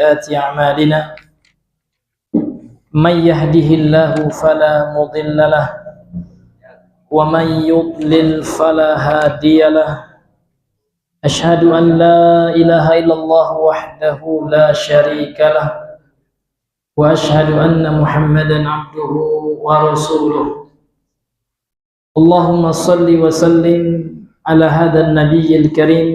سيئات أعمالنا من يهده الله فلا مضل له ومن يضلل فلا هادي له أشهد أن لا إله إلا الله وحده لا شريك له وأشهد أن محمدا عبده ورسوله اللهم صل وسلم على هذا النبي الكريم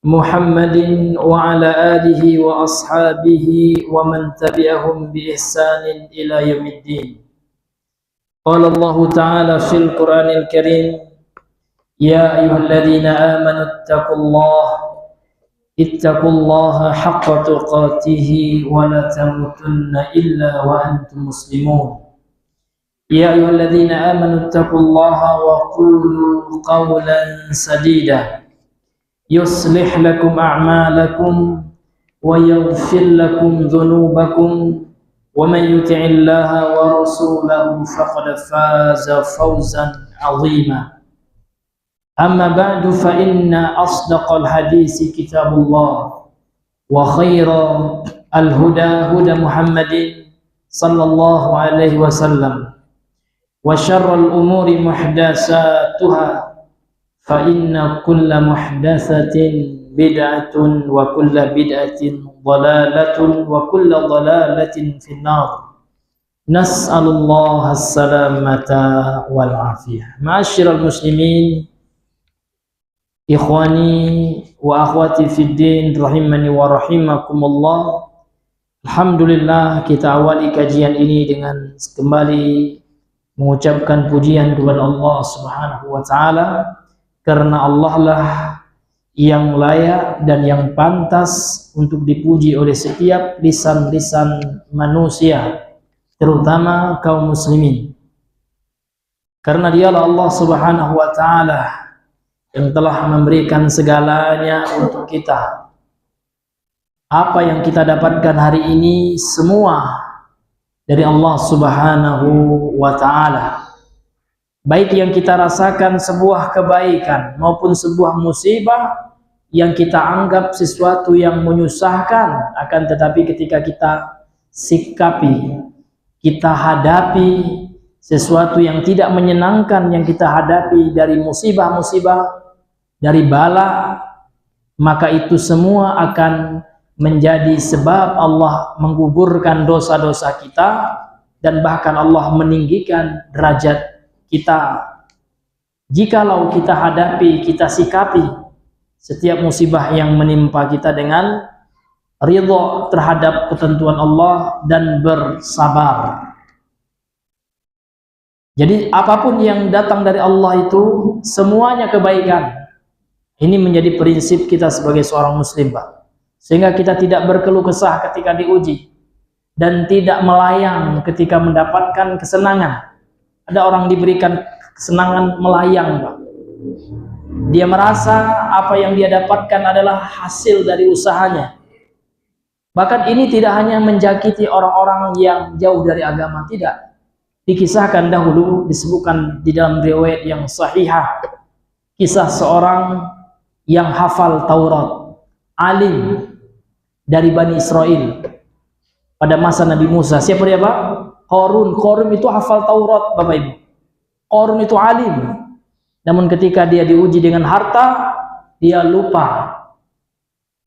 محمد وعلى آله وأصحابه ومن تبعهم بإحسان إلى يوم الدين. قال الله تعالى في القرآن الكريم يا أيها الذين آمنوا اتقوا الله حق تقاته ولا تموتن إلا وأنتم مسلمون. يا أيها الذين آمنوا اتقوا الله وقولوا قولا سديدا يصلح لكم أعمالكم ويغفر لكم ذنوبكم ومن يطع الله ورسوله فقد فاز فوزا عظيما. أما بعد فإن أصدق الحديث كتاب الله وخير الهدى هدى محمد صلى الله عليه وسلم وشر الأمور محدثاتها فإن كل محدثة بدعة وكل بدعة ضلالة وكل ضلالة في النار. نسأل الله السلامة والعافية. معاشر المسلمين ikhwani wa akhwati fid din rahimani wa rahimakumullah. Alhamdulillah, kita awali kajian ini dengan kembali mengucapkan pujian kepada Allah Subhanahu wa taala, karena Allah lah yang layak dan yang pantas untuk dipuji oleh setiap lisan-lisan manusia, terutama kaum muslimin. Karena dialah Allah Subhanahu wa taala yang telah memberikan segalanya untuk kita. Apa yang kita dapatkan hari ini semua dari Allah Subhanahu wa ta'ala. Baik yang kita rasakan sebuah kebaikan maupun sebuah musibah yang kita anggap sesuatu yang menyusahkan, akan tetapi ketika kita sikapi, kita hadapi sesuatu yang tidak menyenangkan yang kita hadapi dari musibah-musibah, dari bala, maka itu semua akan menjadi sebab Allah menggugurkan dosa-dosa kita dan bahkan Allah meninggikan derajat kita. Jikalau kita hadapi, kita sikapi setiap musibah yang menimpa kita dengan ridha terhadap ketentuan Allah dan bersabar. Jadi apapun yang datang dari Allah itu semuanya kebaikan. Ini menjadi prinsip kita sebagai seorang muslim, Pak. Sehingga kita tidak berkeluh kesah ketika diuji dan tidak melayang ketika mendapatkan kesenangan. Ada orang diberikan kesenangan melayang, Pak. Dia merasa apa yang dia dapatkan adalah hasil dari usahanya. Bahkan ini tidak hanya menjakiti orang-orang yang jauh dari agama, tidak. Dikisahkan dahulu, disebutkan di dalam riwayat yang sahihah, kisah seorang yang hafal Taurat, alim dari Bani Israel pada masa Nabi Musa. Siapa dia, Pak? Qarun. Qarun itu hafal Taurat, Bapak Ibu. Qarun itu alim. Namun ketika dia diuji dengan harta, dia lupa.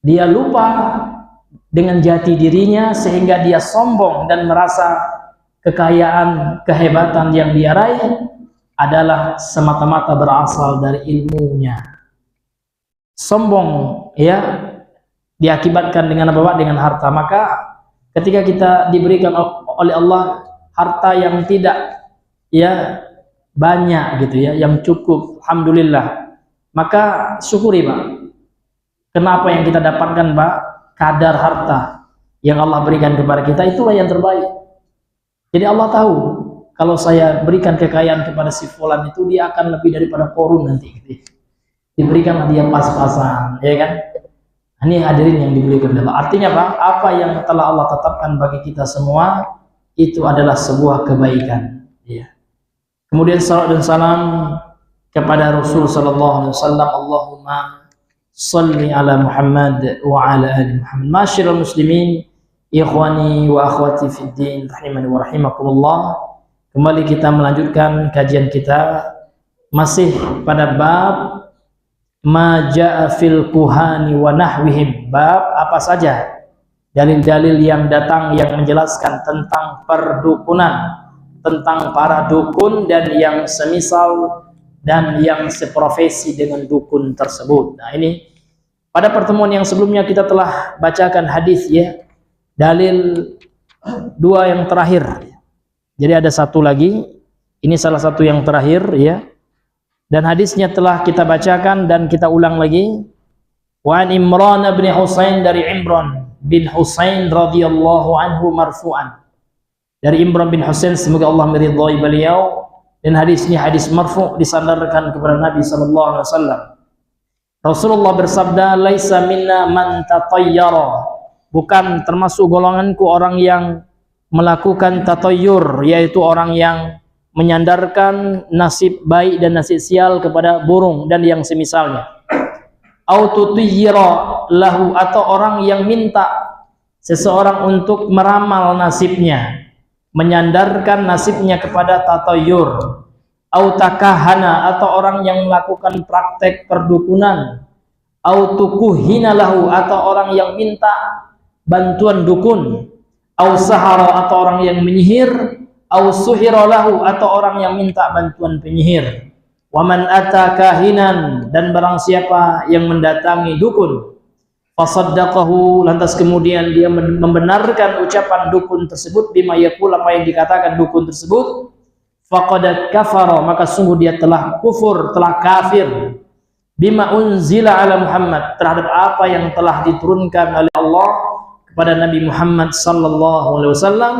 Dia lupa dengan jati dirinya sehingga dia sombong dan merasa kekayaan, kehebatan yang dia raih adalah semata-mata berasal dari ilmunya. Sombong, ya, diakibatkan dengan apa, Pak? Dengan harta. Maka ketika kita diberikan oleh Allah harta yang tidak, ya, banyak gitu ya, yang cukup, alhamdulillah, maka syukuri, Pak. Kenapa yang kita dapatkan, Pak? Kadar harta yang Allah berikan kepada kita itulah yang terbaik. Jadi Allah tahu kalau saya berikan kekayaan kepada si fulan itu dia akan lebih daripada Qarun nanti gitu. Diberikanlah dia pas-pasan, ya kan? Ini hadirin yang diberikan Allah. Artinya Pak, apa yang telah Allah tetapkan bagi kita semua itu adalah sebuah kebaikan, ya. Kemudian salawat dan salam kepada Rasul sallallahu alaihi wasallam. Allahumma Shalli ala Muhammad wa ala ali Muhammad. Masyiral muslimin, ikhwani wa akhwati fid din, rahimani wa rahimakumullah. Kembali kita melanjutkan kajian kita masih pada bab ma jaa fil kuhani wa nahwihim. Bab apa saja dalil-dalil yang datang yang menjelaskan tentang perdukunan, tentang para dukun dan yang semisal dan yang seprofesi dengan dukun tersebut. Nah, ini pada pertemuan yang sebelumnya kita telah bacakan hadis ya, dalil dua yang terakhir. Jadi ada satu lagi, ini salah satu yang terakhir ya. Dan hadisnya telah kita bacakan dan kita ulang lagi. Wa an Imran bin Husain, dari Imran bin Husain radhiyallahu anhu marfu'an. Dari Imran bin Husain, semoga Allah meridhai beliau, dan hadis ini hadis marfu' disandarkan kepada Nabi sallallahu alaihi wasallam. Rasulullah bersabda, laisa minna man tatayyara, bukan termasuk golonganku orang yang melakukan tatayyur, yaitu orang yang menyandarkan nasib baik dan nasib sial kepada burung dan yang semisalnya. Au tutayyira lahu, atau orang yang minta seseorang untuk meramal nasibnya, menyandarkan nasibnya kepada tatayyur. Au takahana, atau orang yang melakukan praktek perdukunan. Au tukuhina lahu, atau orang yang minta bantuan dukun. Au sahara, atau orang yang menyihir. Au suhira lahu, atau orang yang minta bantuan penyihir. Wa man ata kahinan, dan barang siapa yang mendatangi dukun, fasaddaqahu, lantas kemudian dia membenarkan ucapan dukun tersebut, bima yaqul, apa yang dikatakan dukun tersebut, faqad kafara, maka sungguh dia telah kufur, telah kafir, bima unzila ala Muhammad, terhadap apa yang telah diturunkan oleh Allah kepada Nabi Muhammad sallallahu alaihi wasallam.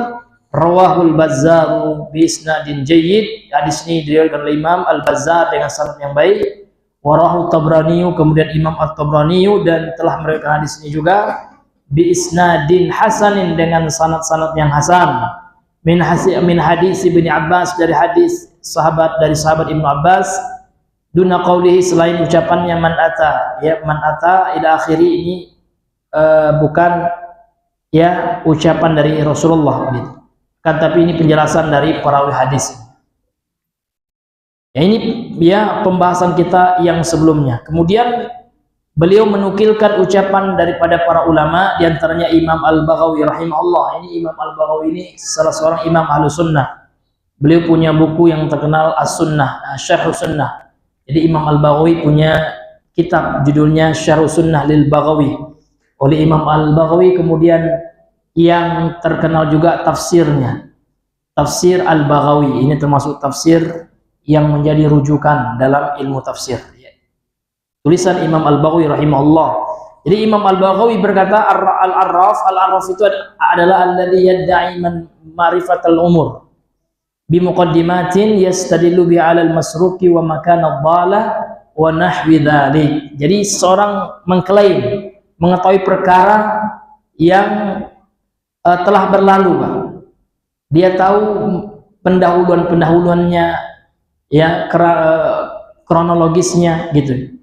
Rawahul Bazzar bi isnadin jayyid, hadis ini diriwayatkan oleh Imam Al-Bazzar dengan sanad yang baik. Warahu Tabrani, kemudian Imam At-Tabrani dan telah meriwayatkan hadis ini juga bi isnadin hasanin, dengan sanad-sanad yang hasan. Min hadis Ibnu Abbas, dari hadis sahabat Ibnu Abbas, duna qaulihi, selain ucapannya man ata, ya man ata ila akhiri, ini bukan ya ucapan dari Rasulullah gitu. Kan tapi ini penjelasan dari perawi hadis. Ya, ini ya pembahasan kita yang sebelumnya. Kemudian beliau menukilkan ucapan daripada para ulama, diantaranya Imam Al-Baghawi rahimahullah. Ini Imam Al-Baghawi ini salah seorang imam Ahlus Sunnah. Beliau punya buku yang terkenal As-Sunnah, Syarh Sunnah. Jadi Imam Al-Baghawi punya kitab judulnya Syarh Sunnah lil Baghawi oleh Imam Al-Baghawi. Kemudian yang terkenal juga tafsirnya, Tafsir Al-Baghawi. Ini termasuk tafsir yang menjadi rujukan dalam ilmu tafsir. Tulisan Imam Al-Baghawi rahimahullah. Jadi Imam Al-Baghawi berkata, Al-Arraf itu adalah alladhi yadda'i ma'rifatal umur bi muqaddimatin yastadillu bi 'ala al-masruqi wa makan ad-dhalah wa nahwi dhalik. Jadi seorang mengklaim mengetahui perkara yang telah berlalu, Pak. Dia tahu pendahuluannya, ya, kronologisnya gitu.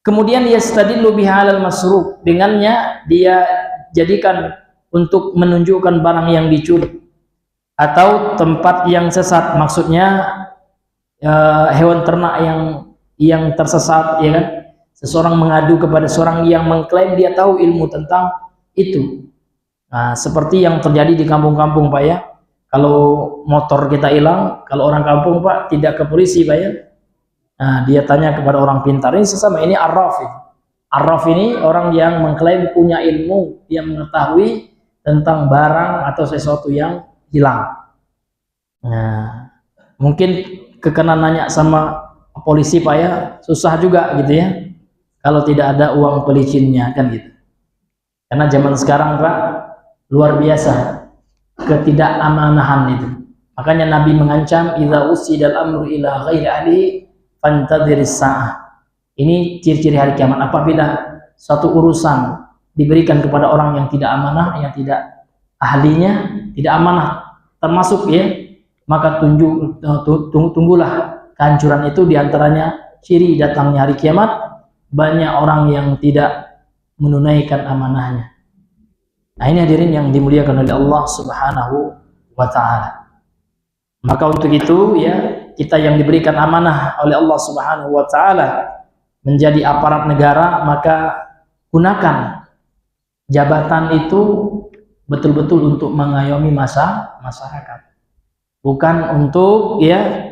Kemudian yastadillu biha 'alal masruq, dengannya dia jadikan untuk menunjukkan barang yang dicuri atau tempat yang sesat, maksudnya hewan ternak yang tersesat, ya kan? Seseorang mengadu kepada seorang yang mengklaim dia tahu ilmu tentang itu. Nah, seperti yang terjadi di kampung-kampung, Pak ya. Kalau motor kita hilang, kalau orang kampung, Pak, tidak ke polisi, Pak ya. Nah, dia tanya kepada orang pintar. Ini sesama, ini Arraf. Arraf ini orang yang mengklaim punya ilmu, yang mengetahui tentang barang atau sesuatu yang hilang. Nah, mungkin kekena nanya sama polisi, Pak ya, susah juga gitu ya, kalau tidak ada uang pelicinnya, kan gitu. Karena zaman sekarang, Pak, luar biasa ketidakamaнаhan itu. Makanya Nabi mengancam, idza usidal amru ila ghairi ahli fantadhiris sa'ah. Ini ciri-ciri hari kiamat. Apabila suatu urusan diberikan kepada orang yang tidak amanah, yang tidak ahlinya, tidak amanah termasuk ya, maka tunggulah kehancuran itu. Diantaranya ciri datangnya hari kiamat, banyak orang yang tidak menunaikan amanahnya. Nah, ini hadirin yang dimuliakan oleh Allah Subhanahu wa taala. Maka untuk itu ya, kita yang diberikan amanah oleh Allah Subhanahu wa taala menjadi aparat negara, maka gunakan jabatan itu betul-betul untuk mengayomi masyarakat. Bukan untuk ya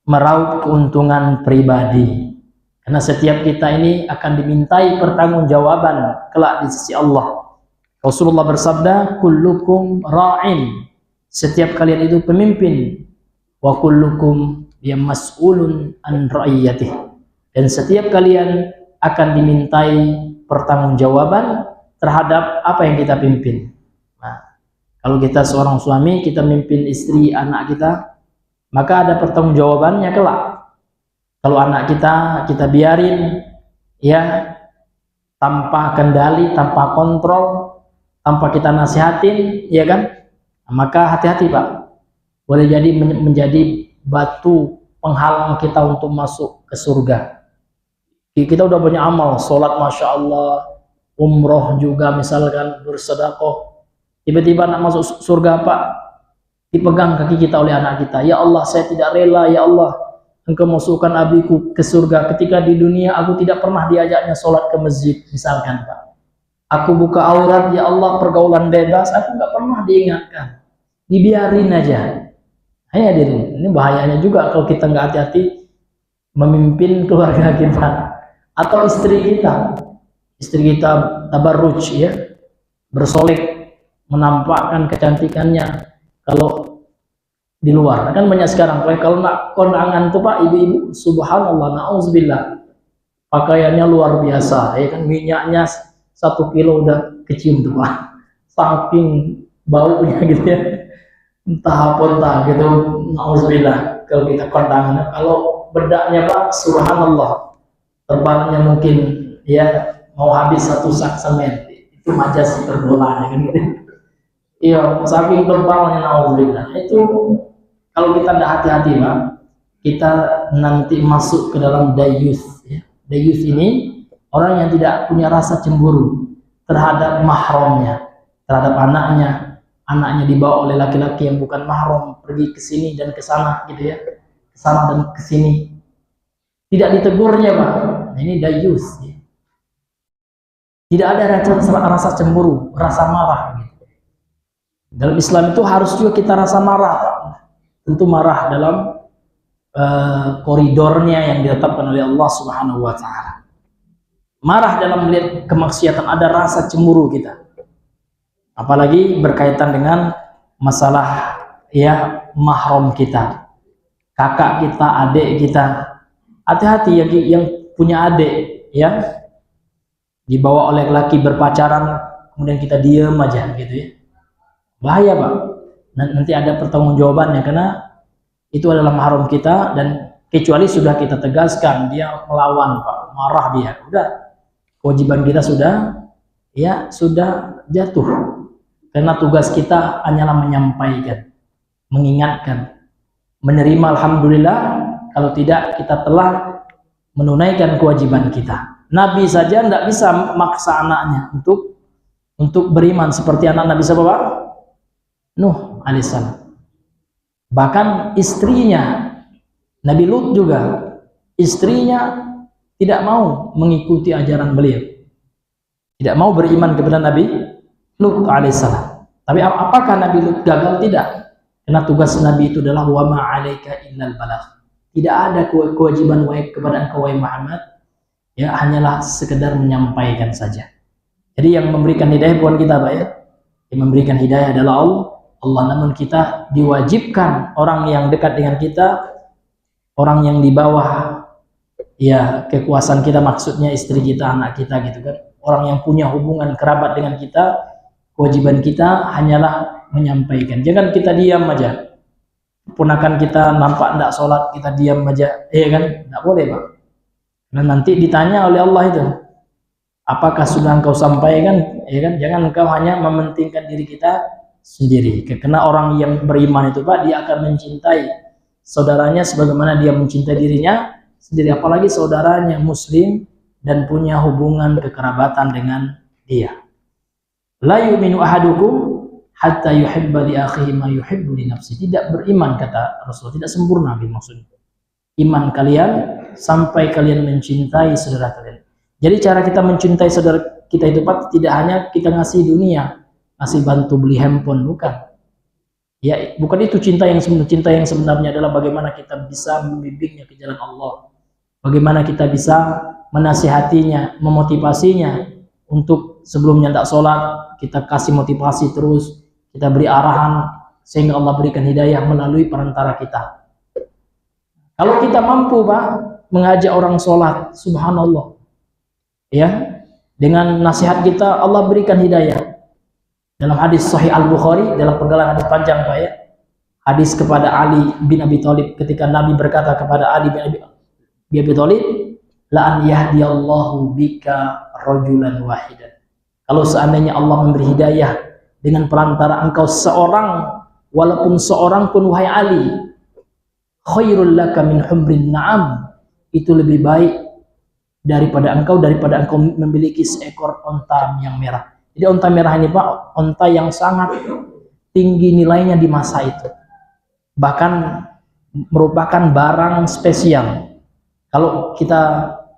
meraup keuntungan pribadi. Karena setiap kita ini akan dimintai pertanggungjawaban kelak di sisi Allah. Rasulullah bersabda, kullukum ra'in. Setiap kalian itu pemimpin. Wa kullukum mas'ulun an ra'iyatih. Dan setiap kalian akan dimintai pertanggungjawaban terhadap apa yang kita pimpin. Nah, kalau kita seorang suami, kita mimpin istri, anak kita, maka ada pertanggungjawabannya kelak. Kalau anak kita biarin ya tanpa kendali, tanpa kontrol, tanpa kita nasihatin, ya kan? Maka hati-hati Pak, boleh jadi menjadi batu penghalang kita untuk masuk ke surga. Kita udah banyak amal, sholat masya Allah, umroh juga misalkan, bersedekah, tiba-tiba nak masuk surga Pak, dipegang kaki kita oleh anak kita. Ya Allah, saya tidak rela, ya Allah, Engkau masukkan abiku ke surga ketika di dunia aku tidak pernah diajaknya sholat ke masjid misalkan Pak. Aku buka aurat, ya Allah, pergaulan bebas, aku nggak pernah diingatkan. Dibiarin aja. Hanya hadirin, ini bahayanya juga kalau kita nggak hati-hati memimpin keluarga kita atau istri kita. Istri kita tabarruj ya, bersolek, menampakkan kecantikannya. Kalau di luar, kan banyak sekarang. Kalau nak kondangan tuh Pak, ibu-ibu, subhanallah, na'udzubillah, pakaiannya luar biasa, ya kan, minyaknya 1 kilo udah kecium tuh Pak, saking baunya gitu ya, entah apa entah gitu, na'udzubillah. Kalau kita kondangan, kalau bedaknya Pak, subhanallah, tebalnya mungkin ya mau habis 1 sak semen, itu majas terbolanya kan gitu. Iya, saking tebalnya, na'udzubillah. Itu kalau kita tidak hati-hati Pak, kita nanti masuk ke dalam dayus ya. Dayus ini orang yang tidak punya rasa cemburu terhadap mahramnya, terhadap anaknya dibawa oleh laki-laki yang bukan mahram, pergi ke sini dan ke sana gitu ya, ke sana dan ke sini, tidak ditegurnya Pak. Nah, ini dayus ya. Tidak ada rasa cemburu, rasa marah gitu. Dalam Islam itu harus juga kita rasa marah Pak. Tentu marah dalam koridornya yang ditetapkan oleh Allah Subhanahu wa taala. Marah dalam melihat kemaksiatan, ada rasa cemburu kita. Apalagi berkaitan dengan masalah ya mahram kita, kakak kita, adik kita. Hati-hati yang punya adik ya, dibawa oleh laki berpacaran, kemudian kita diam aja gitu ya. Bahaya Pak. Nanti ada pertanggungjawabannya, karena itu adalah mahram kita, dan kecuali sudah kita tegaskan dia melawan Pak, marah dia, udah kewajiban kita sudah jatuh, karena tugas kita hanyalah menyampaikan, mengingatkan, menerima alhamdulillah. Kalau tidak, kita telah menunaikan kewajiban kita. Nabi saja tidak bisa maksa anaknya untuk beriman seperti anak Nabi siapa Pak? Nuh alaihissalam. Bahkan istrinya Nabi Lut juga, istrinya tidak mau mengikuti ajaran beliau, tidak mau beriman kepada Nabi Lut alaihissalam. Tapi apakah Nabi Lut gagal? Tidak, karena tugas Nabi itu adalah wa ma 'alaika illal balagh. Tidak ada kewajiban wajib kepada engkau wahai Muhammad, ya hanyalah sekedar menyampaikan saja. Jadi yang memberikan hidayah bukan kita Pak ya, yang memberikan hidayah adalah Allah, namun kita diwajibkan, orang yang dekat dengan kita, orang yang di bawah ya kekuasaan kita, maksudnya istri kita, anak kita gitu kan, orang yang punya hubungan kerabat dengan kita, kewajiban kita hanyalah menyampaikan. Jangan kita diam aja. Ponakan kita nampak tidak sholat, kita diam aja, ya kan? Tidak boleh Pak. Nah, nanti ditanya oleh Allah itu, apakah sudah engkau sampaikan, ya kan? Jangan engkau hanya mementingkan diri kita sendiri. Karena orang yang beriman itu Pak, dia akan mencintai saudaranya sebagaimana dia mencintai dirinya sendiri. Apalagi saudaranya muslim dan punya hubungan kekerabatan dengan dia. La yu'minu ahadukum hatta yuhibba li akhihi ma yuhibbu li nafsihi. Tidak beriman, kata Rasul, tidak sempurna maksudnya. Iman kalian sampai kalian mencintai saudara kalian. Jadi cara kita mencintai saudara kita itu Pak, tidak hanya kita ngasih dunia, ngasih bantu beli handphone, bukan. Ya, bukan itu cinta yang sebenarnya. Cinta yang sebenarnya adalah bagaimana kita bisa membimbingnya ke jalan Allah. Bagaimana kita bisa menasihatinya, memotivasinya untuk sebelumnya tidak sholat, kita kasih motivasi terus, kita beri arahan sehingga Allah berikan hidayah melalui perantara kita. Kalau kita mampu Pak mengajak orang sholat, subhanallah, ya, dengan nasihat kita Allah berikan hidayah. Dalam hadis Sahih Al-Bukhari, dalam penggalan hadis panjang Pak ya, hadis kepada Ali bin Abi Thalib, ketika Nabi berkata kepada Ali bin Abi Thalib, la an yahdiyallahu bika rajulan wahidan. Kalau seandainya Allah memberi hidayah dengan perantara engkau seorang, walaupun seorang pun wahai Ali, khairul laka min humrin na'am, itu lebih baik daripada engkau memiliki seekor onta yang merah. Jadi onta merah ini Pak, onta yang sangat tinggi nilainya di masa itu, bahkan merupakan barang spesial. Kalau kita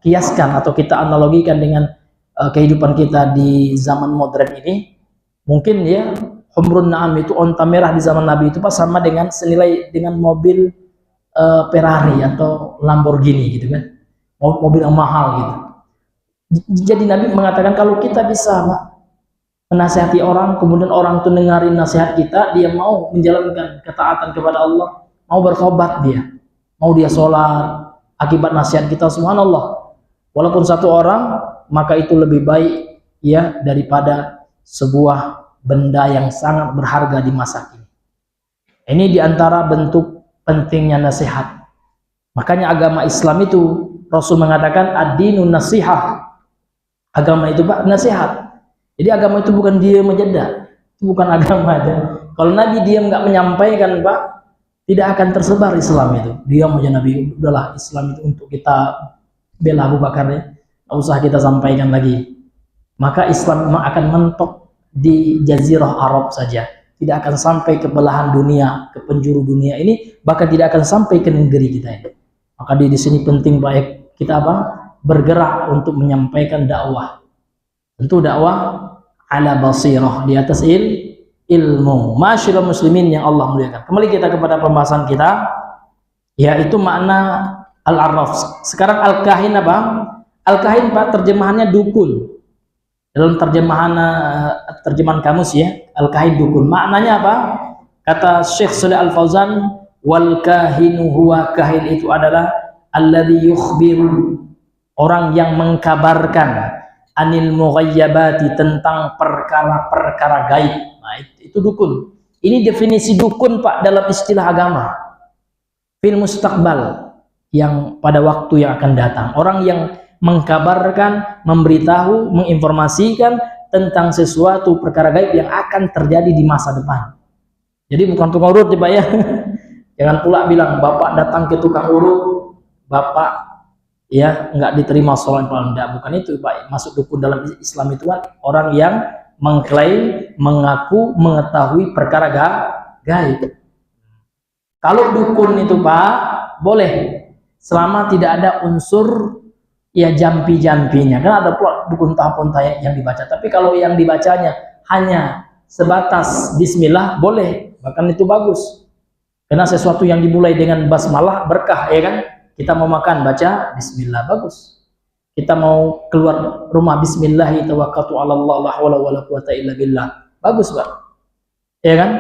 kiaskan atau kita analogikan dengan kehidupan kita di zaman modern ini, mungkin ya humrun na'am itu onta merah di zaman Nabi itu Pak sama dengan senilai dengan mobil Ferrari atau Lamborghini gitu kan, mobil yang mahal gitu. Jadi Nabi mengatakan kalau kita bisa Pak menasihati orang, kemudian orang itu dengarin nasihat kita, dia mau menjalankan ketaatan kepada Allah, mau bertobat dia, mau dia sholat akibat nasihat kita, subhanallah. Walaupun satu orang, maka itu lebih baik ya daripada sebuah benda yang sangat berharga di masa kini. Ini diantara bentuk pentingnya nasihat. Makanya agama Islam itu Rasul mengatakan ad-dinun nasihah. Agama itu Pak nasihat. Jadi agama itu bukan diam aja, itu bukan agama aja. Kalau Nabi diam nggak menyampaikan Pak, tidak akan tersebar Islam itu. Diam aja Nabi, udahlah Islam itu untuk kita bela Abu Bakar ya, nggak usah kita sampaikan lagi. Maka Islam memang akan mentok di Jazirah Arab saja, tidak akan sampai ke belahan dunia, ke penjuru dunia ini, bahkan tidak akan sampai ke negeri kita ini. Maka di sini penting baik kita apa? Bergerak untuk menyampaikan dakwah. Tentu dakwah ala basirah, di atas ilmu. Masyaallah muslimin yang Allah muliakan. Kembali kita kepada pembahasan kita, yaitu makna al-arraf. Sekarang al-kahin apa? Al-kahin Pak terjemahannya dukun. Dalam terjemahan kamus ya, al-kahin dukun. Maknanya apa? Kata Syekh Shalih Al-Fauzan, wal kahinu huwa, kahin itu adalah alladzi yukhbiru, orang yang mengkabarkan, anil mughayyabati, tentang perkara-perkara gaib. Nah, itu dukun. Ini definisi dukun Pak dalam istilah agama. Fil mustaqbal, yang pada waktu yang akan datang. Orang yang mengkabarkan, memberitahu, menginformasikan tentang sesuatu perkara gaib yang akan terjadi di masa depan. Jadi bukan tukang urut ya Pak ya. Jangan pula bilang Bapak datang ke tukang urut, Bapak ya nggak diterima sholat, enggak, bukan itu Pak. Masuk dukun dalam Islam itu kan orang yang mengklaim, mengaku mengetahui perkara gaib. Kalau dukun itu Pak boleh selama tidak ada unsur ya jampi-jampinya, kan ada pula dukun tahap-tahap yang dibaca. Tapi kalau yang dibacanya hanya sebatas bismillah boleh, bahkan itu bagus, karena sesuatu yang dimulai dengan basmalah berkah ya kan. Kita mau makan baca bismillah, bagus. Kita mau keluar rumah bismillah, tawakkaltu 'ala Allah, la haula wala quwata illa billah, bagus Pak ya kan.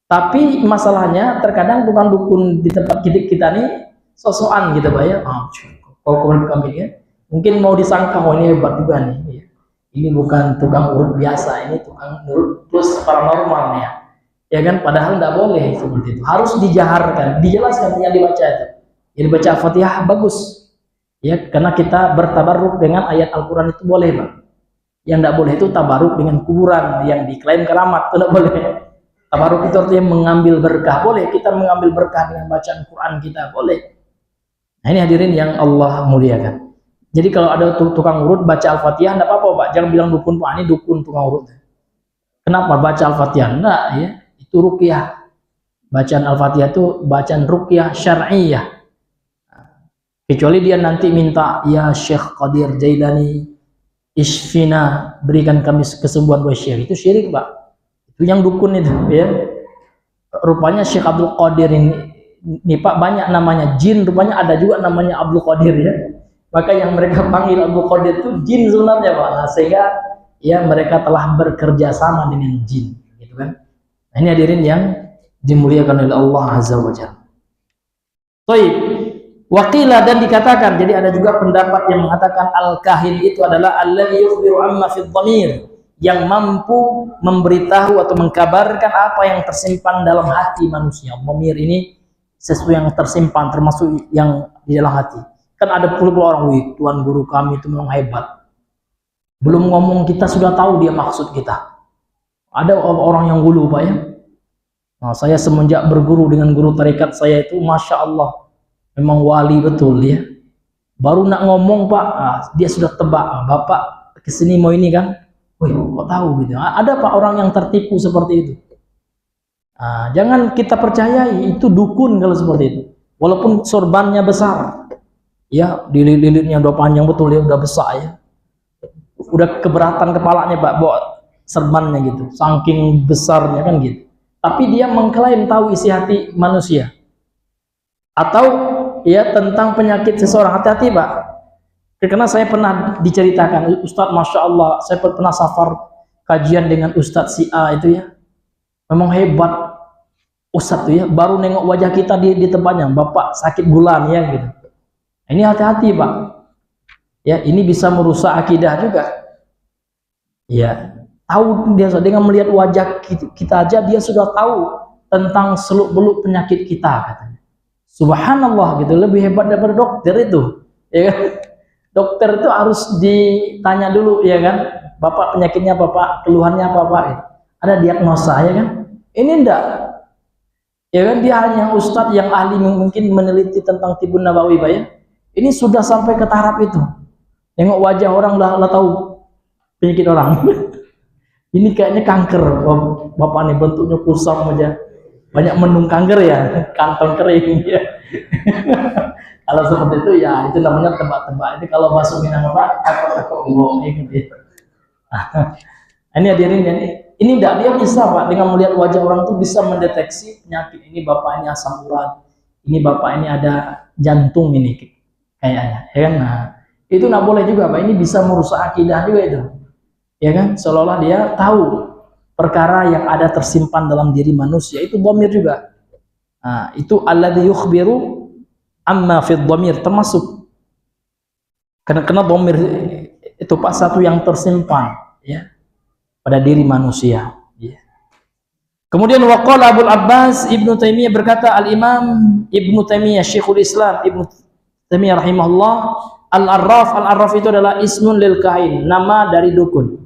Tapi masalahnya terkadang bukan dukun di tempat kita nih sosokan gitu Pak ya. Kalau kami ya mungkin mau disangka oh ini hebat juga nih, ini bukan tukang urut biasa, ini tukang urut plus paranormal nih ya kan. Padahal nggak boleh seperti itu, harus dijaharkan, dijelaskan yang dibaca itu. Yang dibaca Fatihah bagus ya, karena kita bertabaruk dengan ayat Al-Quran itu boleh Pak. Yang tidak boleh itu tabaruk dengan kuburan yang diklaim keramat, itu tidak boleh. Tabaruk itu artinya mengambil berkah, boleh kita mengambil berkah dengan bacaan Quran kita, boleh. Nah ini hadirin yang Allah muliakan. Jadi kalau ada tukang urut baca Al-Fatihah enggak apa-apa, Pak. Jangan bilang dukun, Pak. Ini dukun tukang urut. Kenapa baca Al-Fatihah? Enggak, ya. Itu ruqyah. Bacaan Al-Fatihah itu bacaan ruqyah syar'iyyah. Kecuali dia nanti minta, ya Syekh Qadir Jailani, isfina, berikan kami kesembuhan buat Syekh. Itu syirik, Pak. Itu yang dukun itu, ya. Rupanya Syekh Abdul Qadir ini Pak, banyak namanya jin, rupanya ada juga namanya Abdul Qadir, ya. Maka yang mereka panggil Abdul Qadir itu jin sebenarnya, Pak. Nah, sehingga ya mereka telah bekerja sama dengan jin, gitu kan. Nah, ini hadirin yang dimuliakan oleh Allah Azza wa Jalla. Baik. Waqila, dan dikatakan, jadi ada juga pendapat yang mengatakan al-kahin itu adalah alladzi yukhbiru amma fi dhamir, yang mampu memberitahu atau mengkabarkan apa yang tersimpan dalam hati manusia. Dhamir ini sesuatu yang tersimpan, termasuk yang di dalam hati. Kan ada puluh orang, wih, Tuan guru kami itu memang hebat. Belum ngomong kita sudah tahu dia maksud kita. Ada orang yang gulu, Pak, ya. Nah, saya semenjak berguru dengan guru tarekat saya itu, Masya Allah, memang wali betul, ya. Baru nak ngomong, Pak, dia sudah tebak, Bapak kesini mau ini kan. Wih, kok tahu gitu. Ada, Pak, orang yang tertipu seperti itu. Jangan kita percayai, itu dukun kalau seperti itu. Walaupun sorbannya besar, ya, lilitnya udah panjang betul, ya, udah besar, ya. Udah keberatan kepalanya, Pak, bawa serbannya gitu, saking besarnya kan gitu. Tapi dia mengklaim tahu isi hati manusia. Atau ya tentang penyakit seseorang. Hati-hati, Pak. Karena saya pernah diceritakan, Ustadz, Masya Allah, saya pernah safar kajian dengan Ustadz si A itu, ya. Memang hebat Ustadz tuh, ya. Baru nengok wajah kita di tempatnya, Bapak sakit gula nih, ya, gitu. Ini hati-hati, Pak. Ya, ini bisa merusak akidah juga. Ya, tahu dia dengan melihat wajah kita aja dia sudah tahu tentang seluk-beluk penyakit kita, katanya. Subhanallah, gitu, lebih hebat daripada dokter itu, ya kan? Dokter itu harus ditanya dulu, ya kan, Bapak penyakitnya apa, Pak, keluhannya apa, Pak, ada diagnosa, ya kan. Ini enggak, ya kan, dia hanya ustadz yang ahli mungkin meneliti tentang Tibun Nabawi, Pak, ya. Ini sudah sampai ke tahap itu, nengok wajah orang lah tahu penyakit orang. Ini kayaknya kanker, Bapak nih bentuknya kusam aja, banyak mendung kanker, ya, kantong kering, ya. Kalau seperti itu, ya, itu namanya tebak-tebak. Itu kalau bahasa Minang, Pak, takut bohong, gitu. Ini hadirin, ini enggak, dia bisa, Pak, dengan melihat wajah orang itu bisa mendeteksi penyakit. Ini Bapak ini asam urat, ini Bapak ini ada jantung ini kayaknya, ya kan. Nah, itu enggak boleh juga, Pak. Ini bisa merusak akidah juga itu, ya kan. Seolah-olah dia tahu perkara yang ada tersimpan dalam diri manusia. Itu dhamir juga. Nah, itu alladzi yukhbiru amma fi dhamir, termasuk karena dhamir itu, Pak, satu yang tersimpan, ya, pada diri manusia, ya. Kemudian waqala Abu Abbas Ibnu Taimiyah, berkata Al-Imam Ibnu Taimiyah, Syekhul Islam Ibnu Taimiyah rahimahullah, Al-Arraf itu adalah ismun lil kahin, nama dari dukun,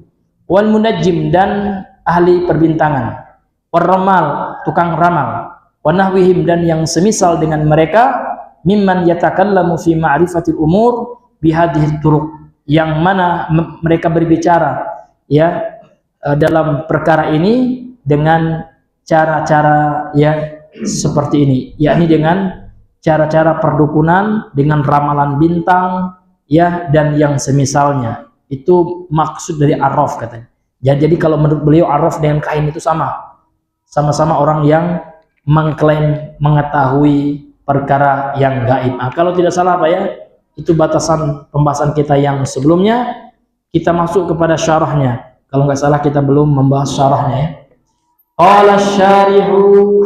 wal munajjim, dan ahli perbintangan, war ramal, tukang ramal, wa nahwihim, dan yang semisal dengan mereka, mimman yatakallamu fi ma'rifatil umur bihadhihi turuq, yang mana mereka berbicara, ya, dalam perkara ini dengan cara-cara, ya, seperti ini, yakni dengan cara-cara perdukunan, dengan ramalan bintang, ya, dan yang semisalnya. Itu maksud dari arraf, katanya. Ya, jadi kalau menurut beliau arraf dengan kahin itu sama-sama orang yang mengklaim mengetahui perkara yang gaib. Kalau tidak salah, Pak, ya, itu batasan pembahasan kita yang sebelumnya. Kita masuk kepada syarahnya. Kalau nggak salah kita belum membahas syarahnya, ya. Qala syarihu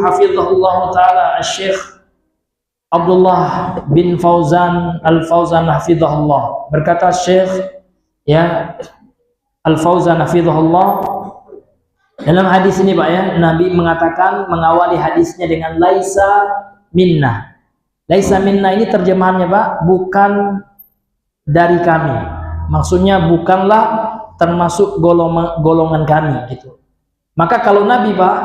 hafizahullah taala Syekh Abdullah bin Fauzan Al-Fauzan hafizahullah, berkata Syekh, ya, Al-Fauzan hafizahullah, dalam hadis ini, Pak, ya, Nabi mengatakan, mengawali hadisnya dengan laisa minna. Laisa minna ini terjemahannya, Pak, bukan dari kami. Maksudnya bukanlah termasuk golongan kami, gitu. Maka kalau Nabi, Pak,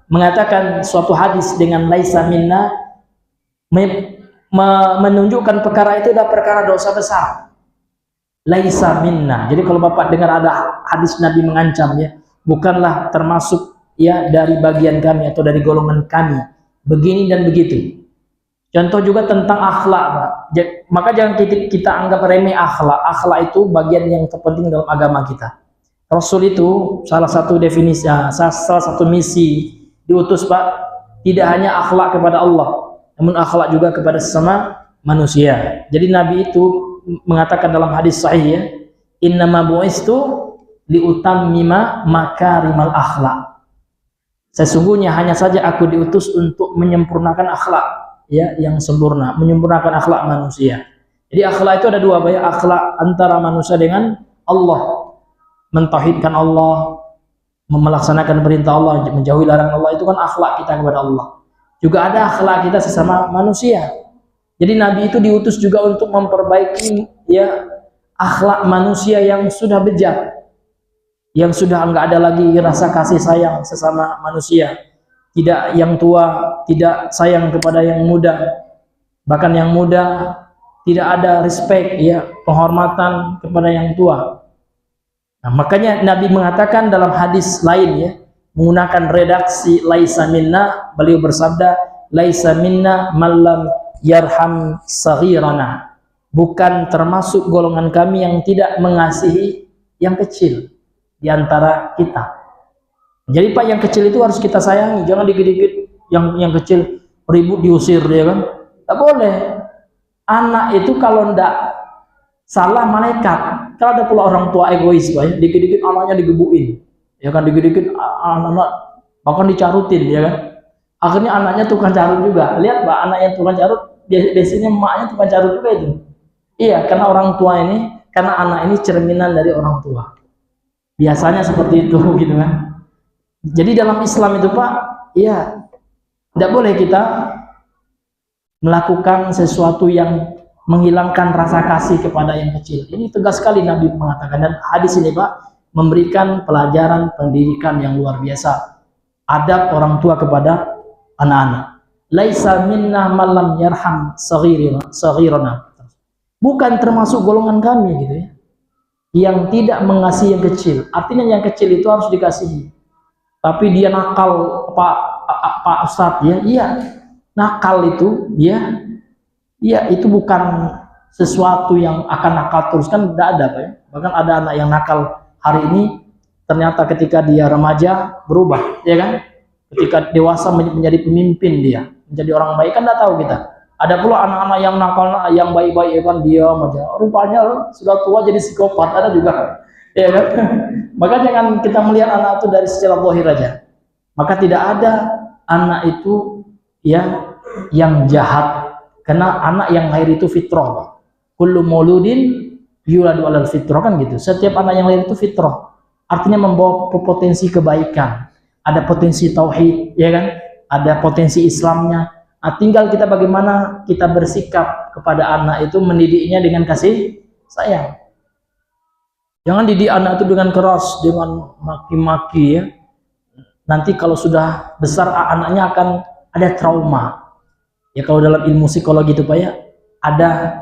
mengatakan suatu hadis dengan laisa minna, menunjukkan perkara itu adalah perkara dosa besar. laisa minna. Jadi kalau Bapak dengar ada hadis Nabi mengancam ya, bukanlah termasuk ya dari bagian kami atau dari golongan kami, begini dan begitu. Contoh juga tentang akhlak, Pak. Maka jangan kita anggap remeh akhlak. Akhlak itu bagian yang terpenting dalam agama kita. Rasul itu salah satu definisi, salah satu misi diutus, Pak, tidak hanya akhlak kepada Allah, namun akhlak juga kepada sesama manusia. Jadi Nabi itu mengatakan dalam hadis sahih ya, innama bu'istu liutammima makarimal akhlak. Sesungguhnya hanya saja aku diutus untuk menyempurnakan akhlak ya yang sempurna, menyempurnakan akhlak manusia. Jadi akhlak itu ada dua, Pak ya, akhlak antara manusia dengan Allah, mentauhidkan Allah, melaksanakan perintah Allah, menjauhi larangan Allah, itu kan akhlak kita kepada Allah. Juga ada akhlak kita sesama manusia. Jadi Nabi itu diutus juga untuk memperbaiki ya akhlak manusia yang sudah bejat, yang sudah enggak ada lagi rasa kasih sayang sesama manusia. Tidak yang tua tidak sayang kepada yang muda, bahkan yang muda tidak ada respect ya, penghormatan kepada yang tua. Nah, makanya Nabi mengatakan dalam hadis lain ya, menggunakan redaksi laisa minna, beliau bersabda laisa minna man lam yarham saghirana, bukan termasuk golongan kami yang tidak mengasihi yang kecil di antara kita. Jadi Pak, yang kecil itu harus kita sayangi, jangan dikit-dikit yang kecil ribut diusir ya kan, tak boleh. Anak itu kalau ndak salah malaikat. Kalau ada pula orang tua egois, Pak, ya, dikit-dikit anaknya digebukin ya kan, dikit-dikit anak bahkan dicarutin ya kan, akhirnya anaknya tukang carut juga. Lihat Pak, anak yang tukang carut biasanya emaknya tukang carut juga itu. Iya, karena orang tua ini, karena anak ini cerminan dari orang tua, biasanya seperti itu gitu kan. Jadi dalam Islam itu Pak, ya tidak boleh kita melakukan sesuatu yang menghilangkan rasa kasih kepada yang kecil. Ini tegas sekali Nabi mengatakan, dan hadis ini Pak memberikan pelajaran pendidikan yang luar biasa, adab orang tua kepada anak-anak. Laisa minna man lam yarham saghirana, bukan termasuk golongan kami gitu ya, yang tidak mengasihi yang kecil. Artinya yang kecil itu harus dikasihi. Tapi dia nakal, Pak Ustadz ya, iya nakal itu ya, iya itu bukan sesuatu yang akan nakal terus, kan tidak ada Pak ya. Bahkan ada anak yang nakal hari ini, ternyata ketika dia remaja berubah ya kan, ketika dewasa menjadi pemimpin, dia menjadi orang baik, kan tidak tahu kita. Ada pula anak-anak yang nakal, yang baik-baik ya kan, diam aja, rupanya sudah tua jadi psikopat, ada juga ya kan. Maka jangan kita melihat anak itu dari secara zahir aja. Maka tidak ada anak itu yang jahat, karena anak yang lahir itu fitrah. Kullu mauludin yuladu alal fitrah, kan gitu. Setiap anak yang lahir itu fitrah, artinya membawa potensi kebaikan, ada potensi tauhid ya kan, ada potensi Islamnya. Nah, tinggal kita bagaimana kita bersikap kepada anak itu, mendidiknya dengan kasih sayang. Jangan didik anak itu dengan keras, dengan maki-maki ya. Nanti kalau sudah besar anaknya akan ada trauma. Ya kalau dalam ilmu psikologi itu Pak ya, ada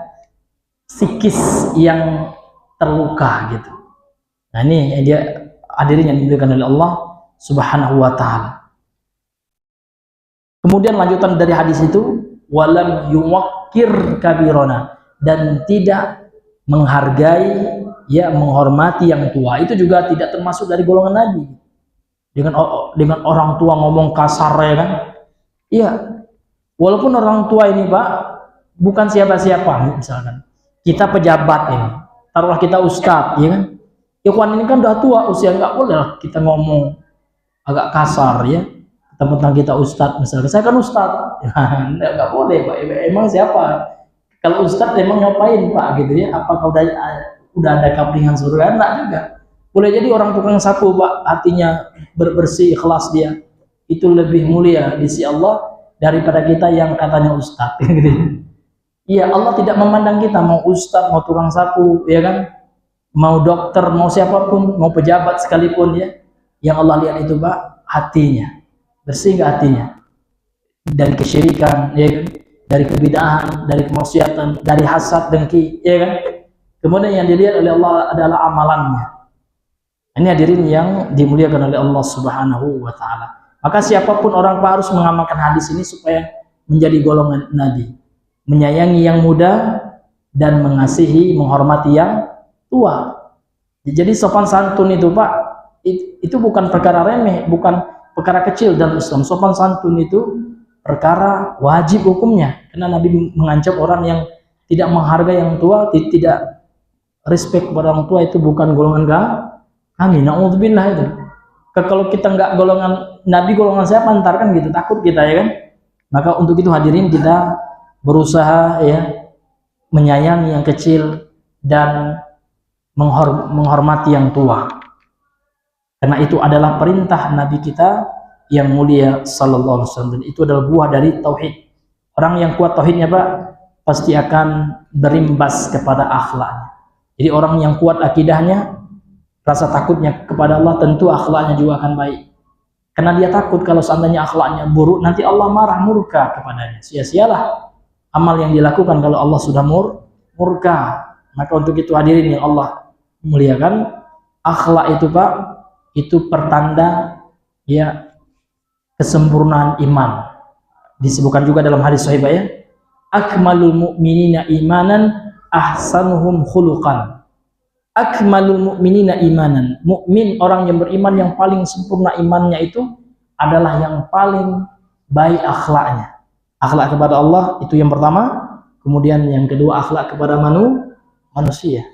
psikis yang terluka gitu. Nah ini dia hadirin yang dimuliakan oleh Allah Subhanahu wa taala. Kemudian lanjutan dari hadis itu, walam yuwakkir kabirona, dan tidak menghargai ya, menghormati yang tua. Itu juga tidak termasuk dari golongan Nabi. Dengan orang tua ngomong kasar ya kan. Iya. Walaupun orang tua ini Pak bukan siapa-siapa, misalkan kita pejabat ini, taruhlah kita ustadz ya kan. Ikhwan ini kan udah tua usia, nggak boleh lah kita ngomong agak kasar ya tentang kita ustadz misalkan. Saya kan ustadz. Nggak boleh Pak. Emang siapa? Kalau ustadz emang ngapain Pak gitu ya? Apakah udah ada kaplingan surga? Enggak juga. Boleh jadi orang tukang sapu Pak, hatinya bersih, ikhlas dia, itu lebih mulia di sisi Allah daripada kita yang katanya ustadz gitu. Iya, Allah tidak memandang kita mau ustadz, mau tukang sapu ya kan, mau dokter, mau siapapun, mau pejabat sekalipun ya. Yang Allah lihat itu Pak, hatinya bersih nggak, hatinya dari kesyirikan ya kan, dari kebid'ahan, dari kemaksiatan, dari hasad, dengki ya kan. kemudian yang dilihat oleh Allah adalah amalannya. Ini hadirin yang dimuliakan oleh Allah Subhanahu wa taala. Maka siapapun orang harus mengamalkan hadis ini supaya menjadi golongan Nabi, menyayangi yang muda dan mengasihi, menghormati yang tua. Jadi sopan santun itu Pak, itu bukan perkara remeh, bukan perkara kecil dalam Islam. Sopan santun itu perkara wajib hukumnya, karena Nabi mengancam orang yang tidak menghargai yang tua, tidak respect kepada orang tua, itu bukan golongan kami. Na'udzubillah itu. Kalau kita nggak golongan Nabi, golongan siapa ntar kan gitu, takut kita ya kan. Maka untuk itu hadirin kita berusaha ya menyayangi yang kecil dan menghormati yang tua, karena itu adalah perintah Nabi kita yang mulia sallallahu alaihi wasallam, dan itu adalah buah dari tauhid. Orang yang kuat tauhidnya Pak pasti akan berimbas kepada akhlaknya. Jadi orang yang kuat akidahnya, rasa takutnya kepada Allah, tentu akhlaknya juga akan baik. Karena dia takut kalau seandainya akhlaknya buruk, nanti Allah marah, murka kepadanya. Sia-sialah amal yang dilakukan kalau Allah sudah murka. Maka untuk itu hadirin yang Allah muliakan, akhlak itu Pak, itu pertanda ya kesempurnaan iman. Disebutkan juga dalam hadis sahih ya, akmalul mu'minina imanan ahsanuhum khuluqan. Akmalul mu'minina imanan, mukmin, orang yang beriman yang paling sempurna imannya itu adalah yang paling baik akhlaknya. Akhlak kepada Allah itu yang pertama, kemudian yang kedua akhlak kepada manusia.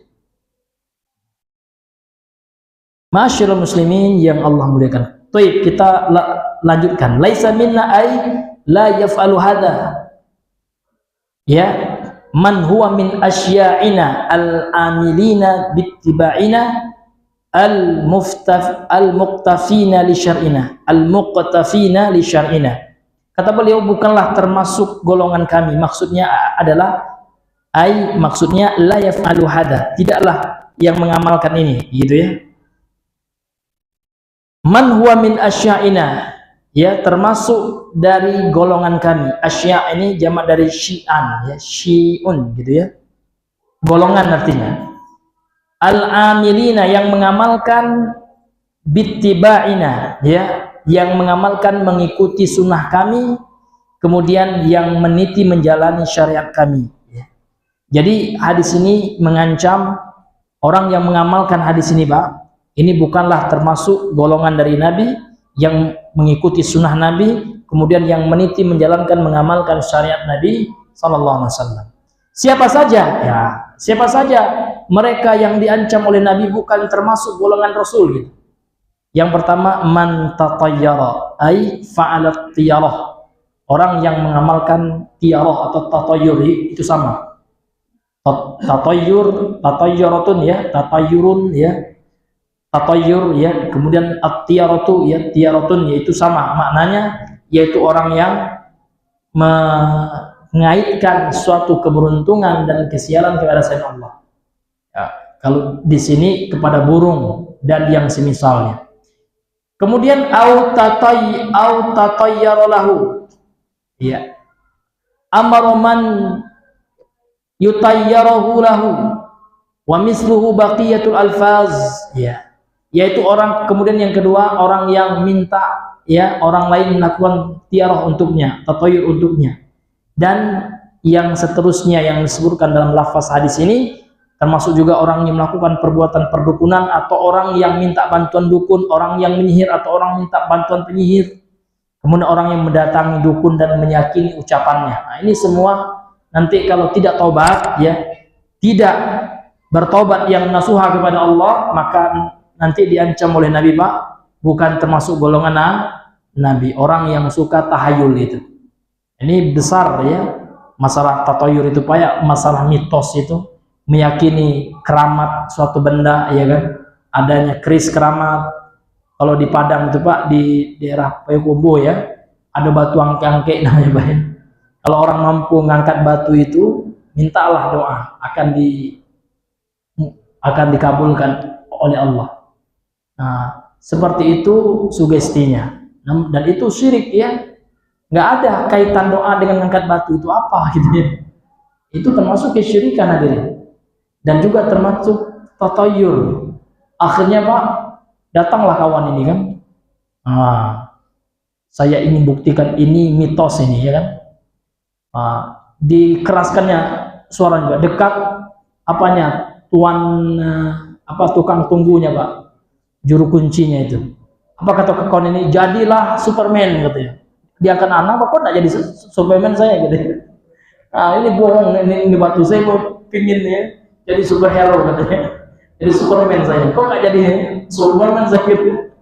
Masyarul muslimin yang Allah muliakan. Baik, kita lanjutkan. Laisa minna ay la yaf'alu hadha. Ya, man huwa min asya'ina al-amilina bittiba'ina al-muqtafina li syar'ina, al-muqtafina li syar'ina. Kata beliau, bukanlah termasuk golongan kami. Maksudnya adalah maksudnya la yaf'alu hadha, tidaklah yang mengamalkan ini, gitu ya. Man huwa min asya'ina, ya, termasuk dari golongan kami. Asya' ini jamak dari syi'an, ya, syi'un gitu ya, golongan artinya. Al-amilina, yang mengamalkan, bittiba'ina, ya, yang mengamalkan mengikuti sunnah kami, kemudian yang meniti menjalani syariat kami, ya. Jadi hadis ini mengancam orang yang mengamalkan hadis ini Pak, ini bukanlah termasuk golongan dari Nabi yang mengikuti sunnah Nabi, kemudian yang meniti menjalankan mengamalkan syariat Nabi sallallahu alaihi wasallam. Siapa saja? Ya, siapa saja mereka yang diancam oleh Nabi bukan termasuk golongan Rasul gitu. Yang pertama, man tatayyara ay fa'alat tiyarah. Orang yang mengamalkan tiyarah atau tatayyur itu sama. Tatayyaratun ya, tatayyurun ya. Tatayyur ya, kemudian at-tiyaratu ya, tiyaratun, yaitu sama maknanya, yaitu orang yang mengaitkan suatu keberuntungan dan kesialan kepada selain Allah. Ya, kalau di sini kepada burung dan yang semisalnya. Kemudian au tatayyara lahu. Ya. Amara man yutayyarahu lahu wa misluhu baqiyatul alfaz, ya. Yaitu orang, kemudian yang kedua, orang yang minta ya orang lain melakukan tiarah untuknya, tatayyur untuknya, dan yang seterusnya yang disebutkan dalam lafaz hadis ini, termasuk juga orang yang melakukan perbuatan perdukunan, atau orang yang minta bantuan dukun, orang yang menyihir atau orang minta bantuan penyihir, kemudian orang yang mendatangi dukun dan meyakini ucapannya. Nah, ini semua nanti kalau tidak taubat ya, tidak bertobat yang nasuha kepada Allah, maka nanti diancam oleh Nabi Pak, bukan termasuk golongan Nabi, orang yang suka tahayul itu. Ini besar ya, masalah tatayur itu Pak ya, masalah mitos itu, meyakini keramat suatu benda ya kan, adanya keris keramat. Kalau di Padang itu Pak, di daerah Payakumbuh ya, ada batu angke-angke namanya Pak ya. Kalau orang mampu ngangkat batu itu, mintalah doa, akan dikabulkan oleh Allah. Nah, seperti itu sugestinya, dan itu syirik ya, nggak ada kaitan doa dengan ngangkat batu itu apa gitu ya. Itu termasuk kesyirikan hadirin. dan juga termasuk tatayur. Akhirnya Pak, datanglah kawan ini kan, saya ingin buktikan ini mitos ini, ya kan. Dikeraskannya suara juga, dekat apanya, tuan tukang tunggunya Pak, juru kuncinya itu. Apa kata kawan ini? Jadilah Superman katanya. Dia akan anak, kok nggak jadi Superman saya gitu. Ini bohong, ini batu, saya mau pingin ya jadi superhero katanya. Jadi Superman saya, kok nggak jadi Superman saya gitu,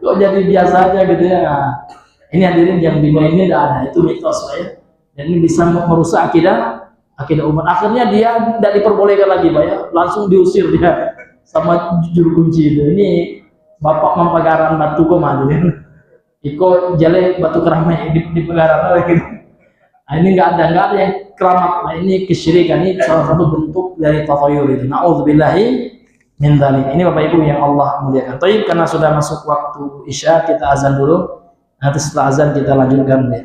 kok jadi biasa aja gitu ya. Ini hadirin yang dunia ini tidak ada, itu mitos Pak ya. Dan ini bisa merusak akidah umat. Akhirnya dia tidak diperbolehkan lagi Pak ya, langsung diusir dia sama juru kunci itu. Ini bapak mempagaran batu kok hadirin. Iko jale batu keramai di pegaran lagi. Nah, ini nggak ada yang keramat. Nah, ini kesyirikan, ini salah satu bentuk dari tatayur itu. Nauzubillahi min dzalik. Ini Bapak Ibu yang Allah muliakan. Baik, karena sudah masuk waktu Isya, kita azan dulu. Nanti setelah azan kita lanjutkan ya.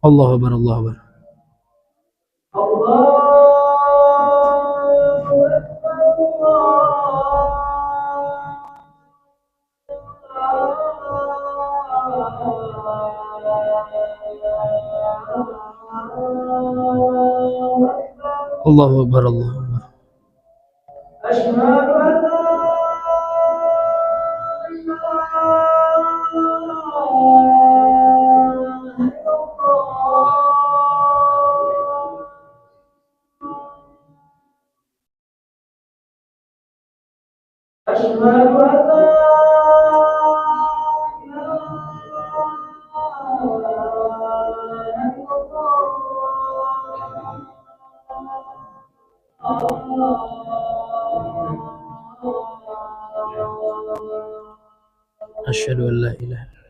Allahu Akbar, Allahu Akbar. Allahu Akbar, Allahu Akbar. Asyhadu an la ilaha Allah.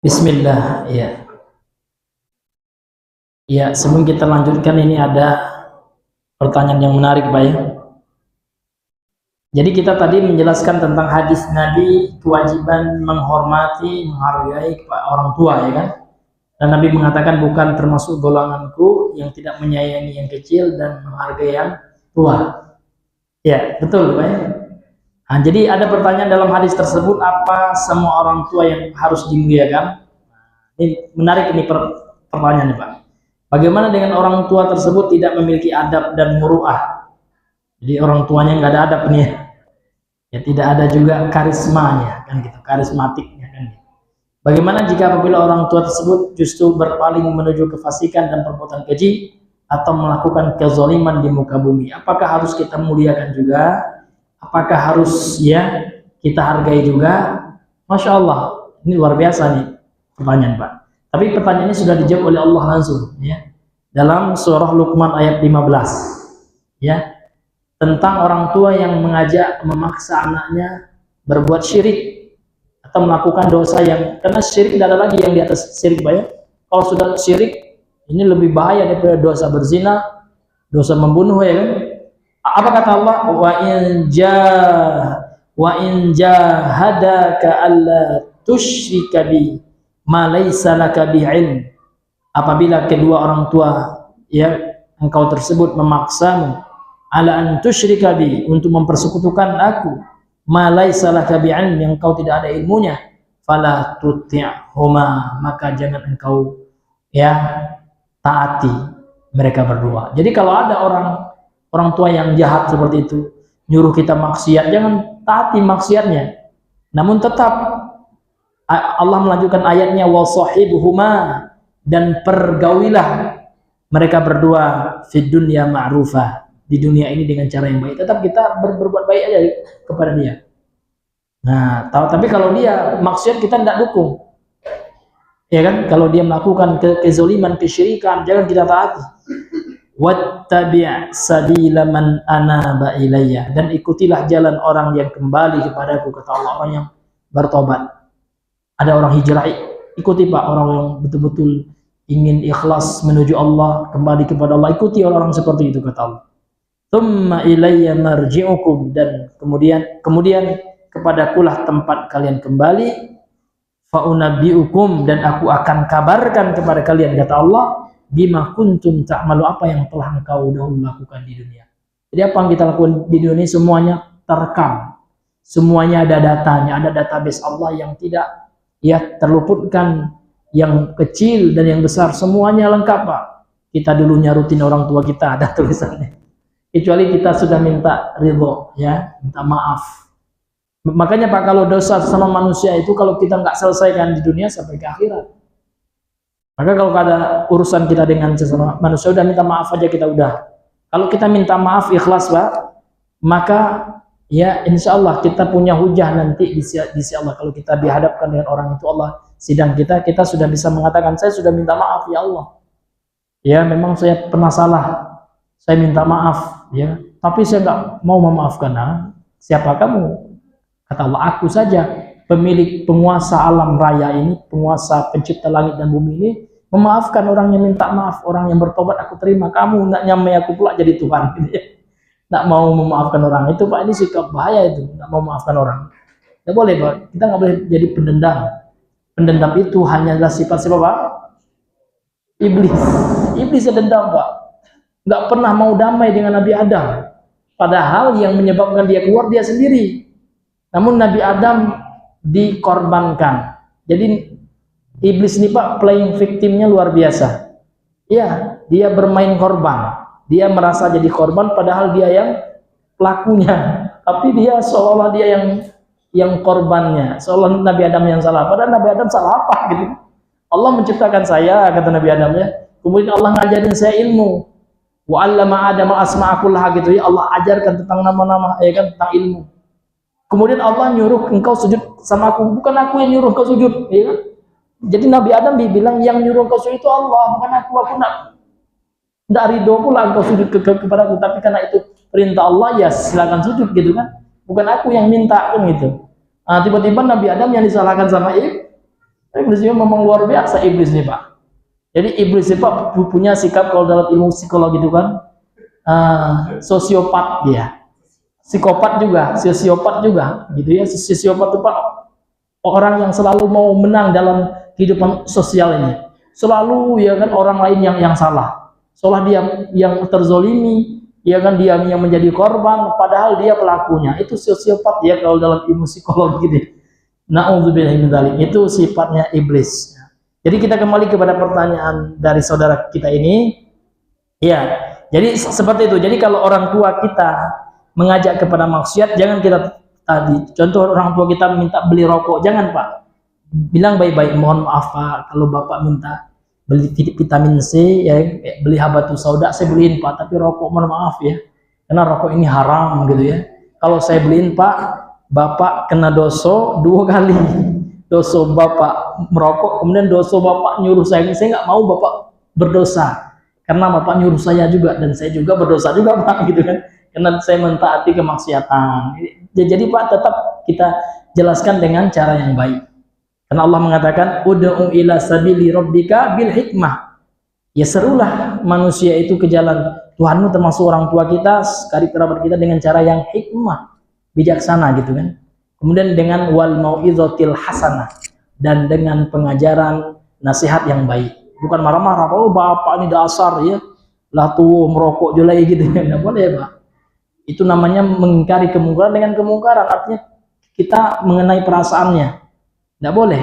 Bismillah. Ya, ya, sebelum kita lanjutkan ini ada pertanyaan yang menarik, Pak ya. Jadi kita tadi menjelaskan tentang hadis Nabi, kewajiban menghormati, menghargai orang tua, ya kan? Dan Nabi mengatakan bukan termasuk golonganku yang tidak menyayangi yang kecil dan menghargai yang tua. Ya, betul, Pak ya. Nah, jadi ada pertanyaan dalam hadis tersebut, apa semua orang tua yang harus dimuliakan? Ini menarik ini pertanyaannya, Pak. Bagaimana dengan orang tua tersebut tidak memiliki adab dan muruah? Jadi orang tuanya nggak ada adab nih, ya tidak ada juga karismanya, kan gitu, karismatiknya kan gitu. Bagaimana jika apabila orang tua tersebut justru berpaling menuju kefasikan dan perbuatan keji atau melakukan kezaliman di muka bumi? Apakah harus kita muliakan juga? Apakah harus ya kita hargai juga? Masya Allah, ini luar biasa nih pertanyaan, Pak. Tapi pertanyaan ini sudah dijawab oleh Allah langsung, ya, dalam surah Luqman ayat 15, ya, tentang orang tua yang mengajak memaksa anaknya berbuat syirik atau melakukan dosa yang, karena syirik tidak ada lagi yang di atas syirik, Pak ya. Kalau sudah syirik ini lebih bahaya daripada dosa berzina, dosa membunuh, ya kan? Apa kata Allah? Wa in jahadaka alla tusyrika bi ma laysa laka bi ilm. Apabila kedua orang tua ya engkau tersebut memaksamu ala an tusyrika bi, untuk mempersekutukan aku, ma laysa laka bi ilm, yang engkau tidak ada ilmunya, fala tuti'huma, maka jangan engkau ya taati mereka berdua. Jadi kalau ada orang tua yang jahat seperti itu, nyuruh kita maksiat, jangan taati maksiatnya. Namun tetap Allah melanjutkan ayatnya, wa sahibuhuma, dan pergaulilah mereka berdua fid dunya ma'rufah, di dunia ini dengan cara yang baik. Tetap kita berbuat baik aja kepada dia. Nah, tapi kalau dia maksiat kita tidak dukung. Ya kan? Kalau dia melakukan kezaliman, kesyirikan, jangan kita taati. Wattabi' sabila man anaba ilayya, dan ikutilah jalan orang yang kembali kepadaku, kata Allah, orang yang bertobat. Ada orang hijrah, ikuti Pak, orang yang betul-betul ingin ikhlas menuju Allah, kembali kepada Allah, ikuti orang-orang seperti itu, kata Allah. Tsumma ilayya marji'ukum, dan kemudian kepadakulah tempat kalian kembali, fa unabbi'ukum, dan aku akan kabarkan kepada kalian, kata Allah, bima kuntum ta'malu, apa yang telah engkau dahulu lakukan di dunia. Jadi apa yang kita lakukan di dunia semuanya terekam, semuanya ada datanya, ada database Allah yang tidak ya terluputkan, yang kecil dan yang besar semuanya lengkap, Pak. Kita dulunya rutin orang tua kita ada tulisannya, kecuali kita sudah minta ridho, ya, minta maaf. Makanya Pak, kalau dosa sama manusia itu kalau kita nggak selesaikan di dunia sampai ke akhirat. Maka kalau ada urusan kita dengan sesama manusia, udah minta maaf aja kita udah. Kalau kita minta maaf ikhlas, Pak, maka ya insya Allah kita punya hujah nanti di sisi Allah. Kalau kita dihadapkan dengan orang itu, Allah sidang kita sudah bisa mengatakan, saya sudah minta maaf ya Allah. Ya memang saya pernah salah, saya minta maaf, ya. Tapi saya nggak mau memaafkan. Nah, siapa kamu? Kata Allah, aku saja, pemilik penguasa alam raya ini, penguasa pencipta langit dan bumi ini, memaafkan orang yang minta maaf, orang yang bertobat aku terima. Kamu nak nyamai aku pula jadi Tuhan, gitu ya. Nak mau memaafkan orang itu, Pak, ini sikap bahaya itu, nak mau memaafkan orang. Tidak boleh, Pak, kita nggak boleh jadi pendendam. Pendendam itu hanyalah sifat siapa, Pak? Iblis. Iblis yang dendam, Pak. Nggak pernah mau damai dengan Nabi Adam. Padahal yang menyebabkan dia keluar dia sendiri. Namun Nabi Adam dikorbankan. Jadi iblis ini, Pak, playing victimnya luar biasa. Ya, dia bermain korban. Dia merasa jadi korban padahal dia yang pelakunya. Tapi dia seolah dia yang korbannya. Seolah Nabi Adam yang salah. Padahal Nabi Adam salah apa gitu. Allah menciptakan saya, kata Nabi Adam, ya. Kemudian Allah ngajarin saya ilmu. Wa 'allama Adam al-asma'a kullaha, gitu ya. Allah ajarkan tentang nama-nama, ya kan, tentang ilmu. Kemudian Allah nyuruh engkau sujud sama aku, bukan aku yang nyuruh engkau sujud, ya kan? Jadi Nabi Adam dibilang yang nyuruh engkau sujud itu Allah, bukan aku. Aku tidak ridho pula engkau sujud kepada aku, tapi karena itu perintah Allah, ya silakan sujud, gitu kan? Bukan aku yang minta, kan gitu. Nah, tiba-tiba Nabi Adam yang disalahkan sama Iblis ini memang luar biasa iblis nih Pak. Jadi iblis itu Pak punya sikap, kalau dalam ilmu psikologi itu kan sosiopat dia, psikopat juga, sosiopat juga, gitu ya. Sosiopat itu Pak orang yang selalu mau menang dalam kehidupan sosial ini, selalu ya kan orang lain yang salah, seolah dia yang terzolimi, ya kan dia yang menjadi korban, padahal dia pelakunya. Itu sosiopat ya kalau dalam ilmu psikologi gitu. Na'udzubillah min dzalik. Itu sifatnya iblis. Jadi kita kembali kepada pertanyaan dari saudara kita ini. Ya, jadi seperti itu. Jadi kalau orang tua kita mengajak kepada maksiat, jangan kita tadi. Contoh orang tua kita minta beli rokok, jangan Pak. Bilang baik-baik, mohon maaf Pak, kalau Bapak minta beli vitamin C, ya beli habatus sauda, saya beliin Pak. Tapi rokok mohon maaf ya, karena rokok ini haram gitu ya. Kalau saya beliin Pak, Bapak kena dosa 2 kali. Dosa Bapak merokok, kemudian dosa Bapak nyuruh saya nggak mau Bapak berdosa. Karena Bapak nyuruh saya juga, dan saya juga berdosa juga Pak, gitu kan. Karena saya mentaati kemaksiatan. Jadi Pak, tetap kita jelaskan dengan cara yang baik. Karena Allah mengatakan, ud'u ila sabili rabbika bil hikmah. Ya serulah manusia itu ke jalan Tuhanmu, termasuk orang tua kita, karib kerabat kita, dengan cara yang hikmah, bijaksana gitu kan. Kemudian dengan wal mau'izatil hasanah, dan dengan pengajaran nasihat yang baik. Bukan marah-marah, oh Bapak ini dasar ya, lah tuh merokok julai gitu. Enggak boleh Pak. Itu namanya mengingkari kemungkaran dengan kemungkaran, artinya kita mengenai perasaannya. Enggak boleh.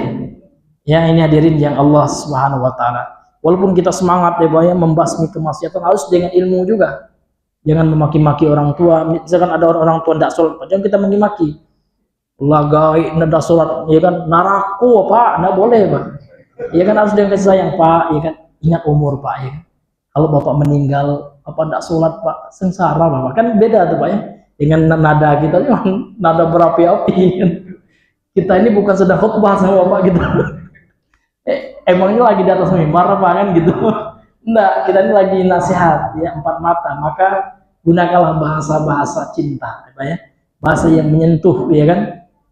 Ya ini hadirin yang Allah Subhanahu wa taala. Walaupun kita semangat ya Pak ya membasmi kemaksiatan, harus dengan ilmu juga. Jangan memaki-maki orang tua. Misalkan ada orang tua tidak sholat, jangan kita maki-maki. Lagai tidak sholat, ya kan naraku Pak, tidak boleh Pak. Ya kan harus dengan kasih sayang Pak, ya kan ingat umur Pak ya. Kalau Bapak meninggal, apa tidak sholat Pak, sengsara Bapak. Kan beda tuh Pak ya. Dengan nada kita, nada berapi-api. Kita ini bukan sedang khutbah sama Bapak gitu. Emangnya lagi di atas mimbar Pak kan gitu. Enggak, kita ini lagi nasihat ya, 4 mata. Maka gunakanlah bahasa-bahasa cinta Pak ya. Bahasa yang menyentuh ya kan,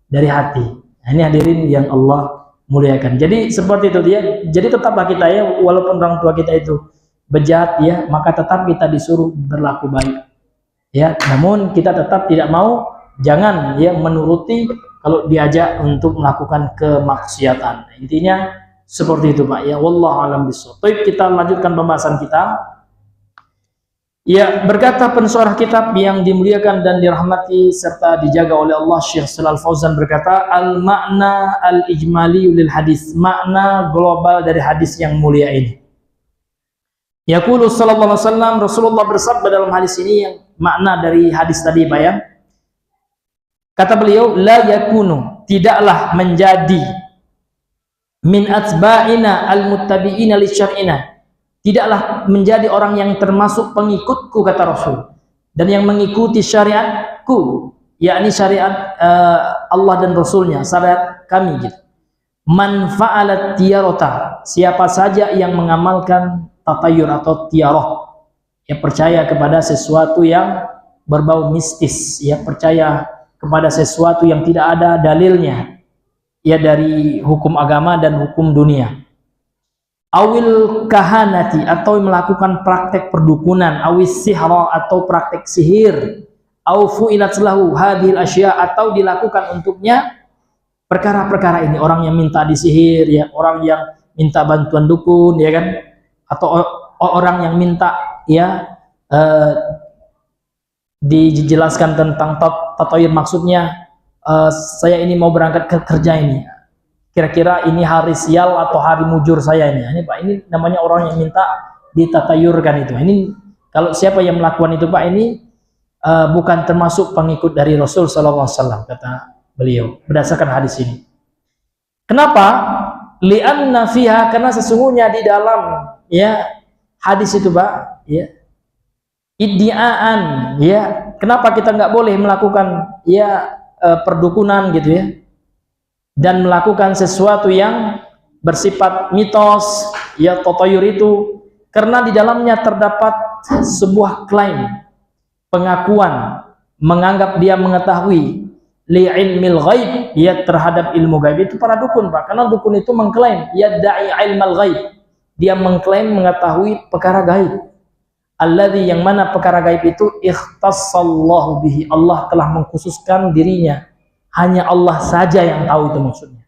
dari hati. Nah, ini hadirin yang Allah muliakan. Jadi seperti itu dia. Jadi tetaplah kita ya, walaupun orang tua kita itu bejat ya, maka tetap kita disuruh berlaku baik. Ya, namun kita tetap tidak mau, jangan ya menuruti kalau diajak untuk melakukan kemaksiatan. Intinya seperti itu Pak ya. Wallahu a'lam bishawab. Baik, kita lanjutkan pembahasan kita. Ya, berkata pensyarah kitab yang dimuliakan dan dirahmati serta dijaga oleh Allah, Syekh Shalal Fauzan berkata, al-makna al-ijmali lil hadis, makna global dari hadis yang mulia ini. Yaqulu sallallahu alaihi wasallam, Rasulullah bersabda dalam hadis ini, yang makna dari hadis tadi Pak ya. Kata beliau, la yakunu, tidaklah menjadi min atba'ina al-muttabi'ina li syar'ina, tidaklah menjadi orang yang termasuk pengikutku kata Rasul, dan yang mengikuti syariatku, yakni syariat Allah dan Rasulnya, syariat kami gitu. Man fa'alat tiyarata, siapa saja yang mengamalkan tatayur atau tiaroh, ya percaya kepada sesuatu yang berbau mistis, ya percaya kepada sesuatu yang tidak ada dalilnya, ya dari hukum agama dan hukum dunia. Awil kahanati, atau melakukan praktek perdukunan, awis sihra, atau praktek sihir, au fu'ilat lahu hadhil asya, atau dilakukan untuknya perkara-perkara ini. Orang yang minta disihir ya, orang yang minta bantuan dukun ya kan, atau orang yang minta ya dijelaskan tentang tatayur, maksudnya saya ini mau berangkat ke kerja ini, kira-kira ini hari sial atau hari mujur saya ini Pak, ini namanya orang yang minta ditatayurkan itu. Ini kalau siapa yang melakukan itu Pak, ini bukan termasuk pengikut dari Rasul sallallahu alaihi wasallam, kata beliau berdasarkan hadis ini. Kenapa? Li'anna fiha, karena sesungguhnya di dalam ya hadis itu Pak ya, iddiaan ya, kenapa kita nggak boleh melakukan ya perdukunan gitu ya, dan melakukan sesuatu yang bersifat mitos ya, tatayur itu, karena di dalamnya terdapat sebuah klaim, pengakuan, menganggap dia mengetahui li ilmil ghaib, ya terhadap ilmu gaib. Itu para dukun, Pak. Karena dukun itu mengklaim yadda'i ilmal ghaib. Dia mengklaim mengetahui perkara gaib. Alladzi, yang mana perkara gaib itu ikhtassallahu bihi, Allah telah mengkhususkan dirinya. Hanya Allah saja yang tahu itu maksudnya.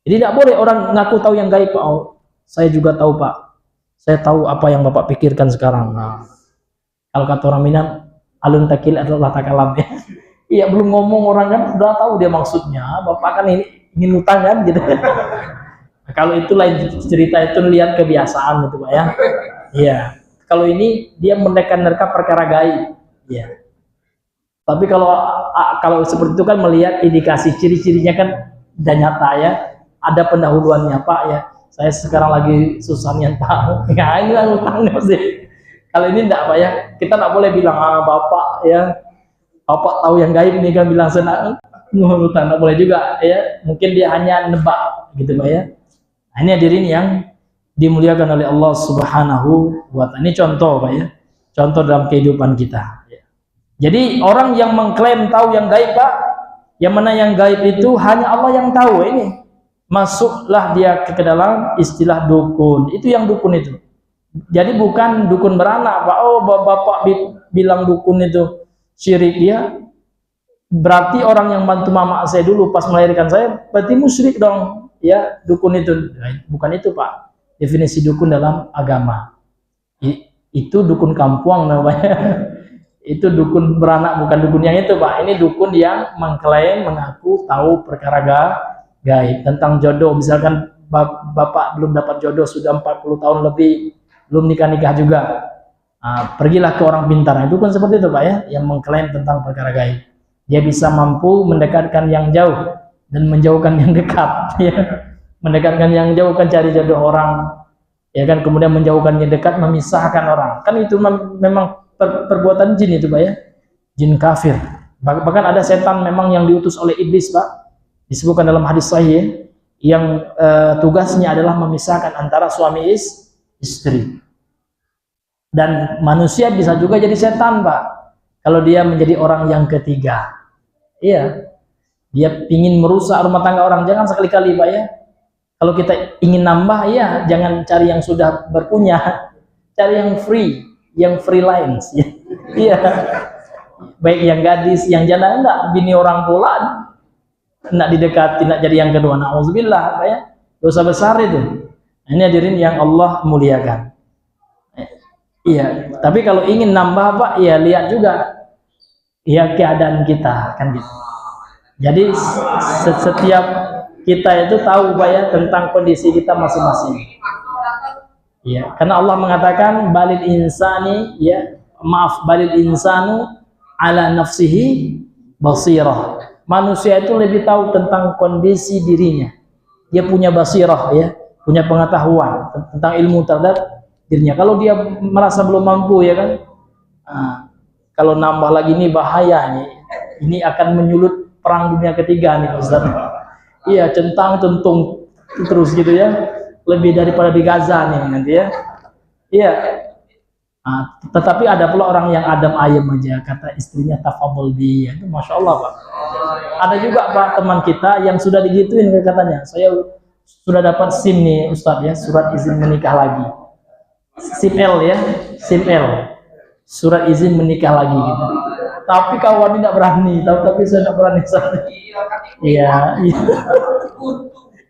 Jadi tidak boleh orang ngaku tahu yang gaib. Oh, saya juga tahu, Pak. Saya tahu apa yang Bapak pikirkan sekarang. Nah, kalau kata orang Minang, alun takil adalah takalam, ya. Iya, belum ngomong orang kan udah tahu dia maksudnya. Bapak kan ini ingin utang kan gitu. Nah, kalau itu lain cerita, itu lihat kebiasaan itu, Pak, ya. Iya. Kalau ini dia menerka-nerka perkara gaib. Iya. Tapi kalau seperti itu kan melihat indikasi ciri-cirinya kan dan nyata, ya. Ada pendahuluannya, Pak, ya. Saya sekarang lagi susah niat, Pak. Nggak, ini lah utangnya sih. Kalau ini enggak, Pak, ya. Kita enggak boleh bilang Bapak, ya. Bapak tahu yang gaib nih kan, bilang senang utang, enggak boleh juga, ya. Mungkin dia hanya nebak gitu, Pak, ya. Nah, ini hadirin yang dimuliakan oleh Allah Subhanahu wa ta'ala. Ini contoh, Pak, ya. Contoh dalam kehidupan kita. Jadi orang yang mengklaim tahu yang gaib, Pak, yang mana yang gaib itu hanya Allah yang tahu, ini masuklah dia ke dalam istilah dukun. Itu yang dukun itu. Jadi bukan dukun beranak, Pak. Oh, Bapak bilang dukun itu syirik, dia berarti orang yang bantu mama saya dulu pas melahirkan saya, berarti musyrik dong, ya, dukun itu. Bukan itu, Pak. Definisi dukun dalam agama. Itu dukun kampung namanya. Itu dukun beranak, bukan dukun yang itu, Pak. Ini dukun yang mengklaim, mengaku tahu perkara gaib tentang jodoh. Misalkan Bapak belum dapat jodoh sudah 40 tahun lebih, belum nikah juga. Nah, pergilah ke orang pintar. Itu kan seperti itu, Pak, ya, yang mengklaim tentang perkara gaib. Dia bisa mampu mendekatkan yang jauh dan menjauhkan yang dekat, ya. Mendekatkan yang jauh kan cari jodoh orang, ya kan, kemudian menjauhkan yang dekat, memisahkan orang. Kan itu memang perbuatan jin itu, Pak, ya. Jin kafir. Bahkan ada setan memang yang diutus oleh iblis, Pak. Disebutkan dalam hadis sahih, yang tugasnya adalah memisahkan antara suami istri. Dan manusia bisa juga jadi setan, Pak, kalau dia menjadi orang yang ketiga. Iya, dia ingin merusak rumah tangga orang. Jangan sekali-kali, Pak, ya. Kalau kita ingin nambah, ya, jangan cari yang sudah berpunya, cari yang free, yang freelance, ya. Iya, baik yang gadis, yang janda, enggak, bini orang pula enggak didekati, enggak jadi yang kedua. Nauzubillah, Pak, ya. Dosa besar itu. Ini hadirin yang Allah muliakan. Iya, tapi kalau ingin nambah, Pak, ya lihat juga ya keadaan kita, kan gitu. Jadi setiap kita itu tahu, Pak, ya, tentang kondisi kita masing-masing. Ya, karena Allah mengatakan balil insani, ya, balil insanu ala nafsihi basirah. Manusia itu lebih tahu tentang kondisi dirinya. Dia punya basirah, ya, punya pengetahuan tentang ilmu terhadap dirinya. Kalau dia merasa belum mampu, ya kan, kalau nambah lagi ini bahaya nih. Ini akan menyulut perang dunia ketiga nih, Ustaz. Iya, centang-centung terus gitu, ya. Lebih daripada di Gaza nih nanti, ya. Iya. Tetapi ada pula orang yang adem ayem aja, kata istrinya tafadhol bi. Itu Masya Allah, Pak. Ada juga, Pak, teman kita yang sudah digituin katanya. Saya sudah dapat SIM nih, Ustaz, ya, surat izin menikah lagi. SIM L, ya, SIM L, surat izin menikah lagi gitu. Tapi kawan tidak berani, tapi saya tidak berani. Iya, iya,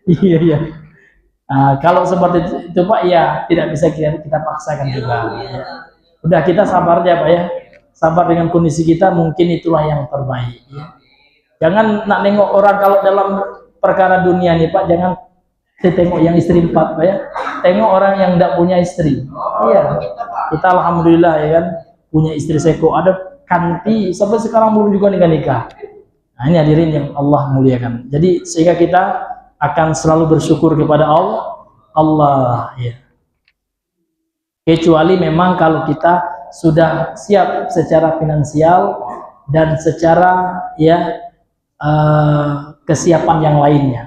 iya, iya. Kalau seperti itu, Pak, ya tidak bisa kita paksakan juga. Ya. Udah, kita sabar aja, Pak, ya. Sabar dengan kondisi kita, mungkin itulah yang terbaik. Ya. Jangan nak nengok orang kalau dalam perkara dunia nih, Pak, jangan tengok yang istri 4, Pak, ya. Tengok orang yang tidak punya istri. Iya, kita alhamdulillah, ya kan, punya istri seko, ada kanti sampai sekarang belum juga nikah. Nah, ini hadirin yang Allah muliakan. Jadi sehingga kita akan selalu bersyukur kepada Allah, ya. Kecuali memang kalau kita sudah siap secara finansial dan secara, ya, kesiapan yang lainnya.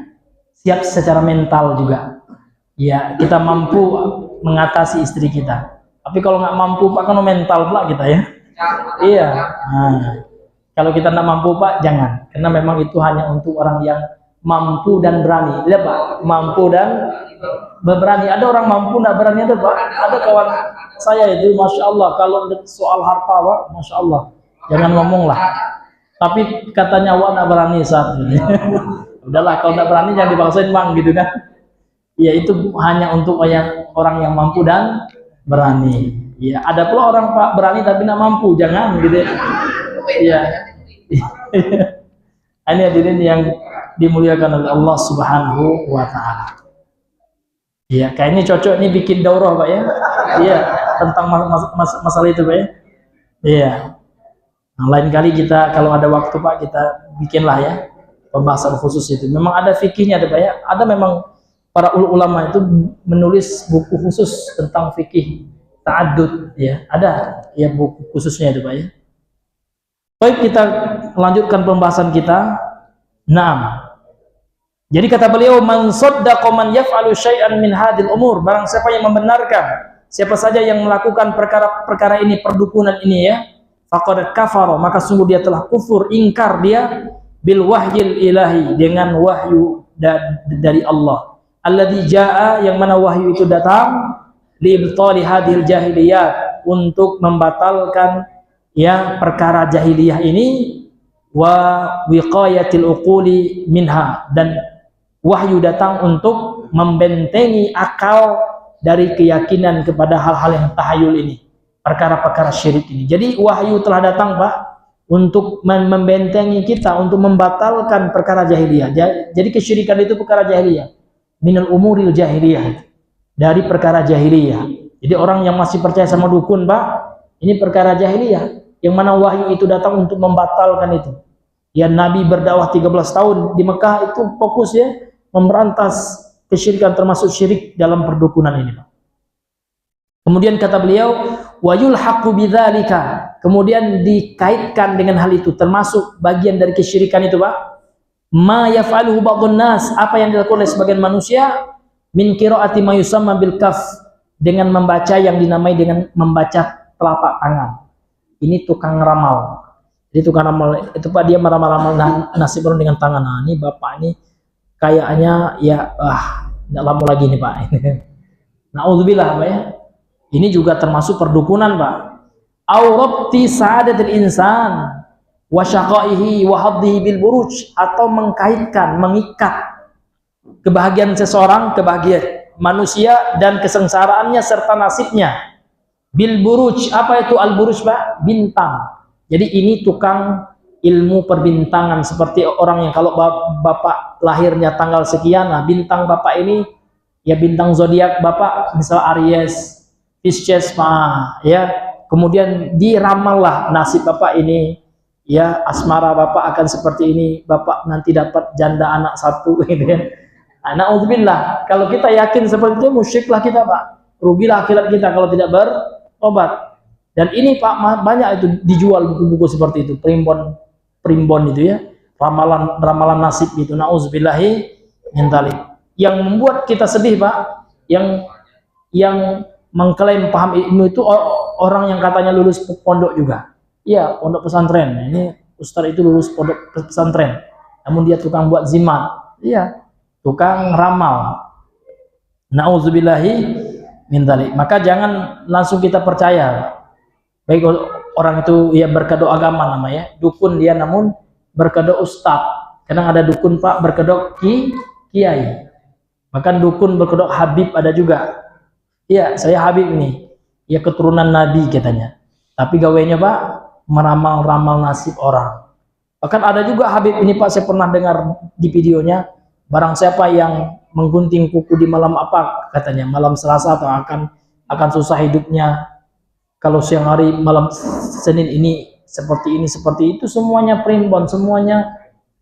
Siap secara mental juga, ya, kita mampu mengatasi istri kita. Tapi kalau nggak mampu, Pak, kan mental pula kita, ya. Iya, Kalau kita tidak mampu Pak, jangan. Karena memang itu hanya untuk orang yang mampu dan berani. Lihat Pak, mampu dan berani. Ada orang mampu tidak berani ada Pak. Ada kawan saya itu, Masya Allah, kalau soal harta Pak, Masya Allah, jangan ngomong lah. Tapi katanya wak tidak berani saat ini. Udahlah, kalau tidak berani jangan dipaksain Bang, gitu kan. Ya itu hanya untuk orang yang mampu dan berani. Ya, ada pula orang Pak berani tapi tidak mampu, jangan gitu. Ya. Ini hadirin yang dimuliakan oleh Allah Subhanahu wa taala. Iya, kayaknya cocok nih bikin daurah Pak ya. Iya, tentang masalah itu Pak ya. Iya. Nah, lain kali kita kalau ada waktu Pak kita bikinlah ya pembahasan khusus itu. Memang ada fikihnya Pak ya. Ada memang para ulama itu menulis buku khusus tentang fikih ta'addud ya. Ada ya buku khususnya itu Pak ya. Baik, kita lanjutkan pembahasan kita. Naam. Jadi kata beliau, man saddaqa man yaf'alu syai'an min hadhil umur, barang siapa yang membenarkan siapa saja yang melakukan perkara-perkara ini, perdukunan ini ya, faqad kafara, maka sungguh dia telah kufur, ingkar dia bil wahyil ilahi, dengan wahyu dari Allah. Alladzi jaa, yang mana wahyu itu datang li ibtali hadhil jahiliyat, untuk membatalkan ya perkara jahiliyah ini, wa wiqayatil uquli minha, dan wahyu datang untuk membentengi akal dari keyakinan kepada hal-hal yang tahayul ini, perkara-perkara syirik ini. Jadi wahyu telah datang Pak untuk membentengi kita, untuk membatalkan perkara jahiliyah. Jadi kesyirikan itu perkara jahiliyah, minal umuril jahiliyah, dari perkara jahiliyah. Jadi orang yang masih percaya sama dukun Pak, ini perkara jahiliyah, yang mana wahyu itu datang untuk membatalkan itu. Ya, Nabi berdakwah 13 tahun di Mekah itu fokus ya memberantas kesyirikan, termasuk syirik dalam perdukunan ini. Kemudian kata beliau, wa yulhaqu bidzalika, kemudian dikaitkan dengan hal itu, termasuk bagian dari kesyirikan itu Pak, ma yaf'aluhu ba'dun nas, apa yang dilakukan oleh sebagian manusia, min qiraati ma yusamma bil kaf, dengan membaca yang dinamai dengan membaca telapak tangan. Ini tukang ramal. Jadi tukang ramal itu Pak, dia meramal-ramal nasib orang dengan tangan. Nah, ini Bapak ini kayaknya ya tidak lama lagi nih Pak. Nauzubillah Pak ya. Ini juga termasuk perdukunan Pak. Aurabti sa'adatil insan wa syaqaihi wa haddihi bil buruj, atau mengkaitkan, mengikat kebahagiaan seseorang, kebahagiaan manusia dan kesengsaraannya serta nasibnya bil buruj. Apa itu al buruj Pak? Bintang. Jadi ini tukang ilmu perbintangan, seperti orang yang kalau Bapak lahirnya tanggal sekian, nah bintang Bapak ini ya bintang zodiak Bapak misal Aries, Pisces Pak ya, kemudian diramallah nasib Bapak ini ya, asmara Bapak akan seperti ini, Bapak nanti dapat janda anak satu gitu ya. Na'udzubillah, kalau kita yakin seperti itu, musyriklah kita Pak, rugilah akhirat kita kalau tidak berobat. Dan ini Pak banyak itu dijual buku-buku seperti itu, primbon itu ya, ramalan nasib itu. Na'udzubillahi min dzalik. Yang membuat kita sedih Pak, yang mengklaim paham ilmu itu orang yang katanya lulus pondok juga. Iya, pondok pesantren. Ini ustaz itu lulus pondok pesantren, namun dia tukang buat zimat. Iya, tukang ramal. Na'udzubillahi min dzalik. Maka jangan langsung kita percaya. Baik orang itu ya berkedok agama namanya, dukun dia namun berkedok ustaz. Kadang ada dukun Pak berkedok kiai. Bahkan dukun berkedok habib ada juga. Iya, saya habib ini. Ya keturunan Nabi katanya. Tapi gawainya Pak meramal-ramal nasib orang. Bahkan ada juga habib ini Pak, saya pernah dengar di videonya, barang siapa yang menggunting kuku di malam apa katanya, malam Selasa atau akan susah hidupnya. Kalau siang hari, malam Senin ini seperti itu, semuanya primbon, semuanya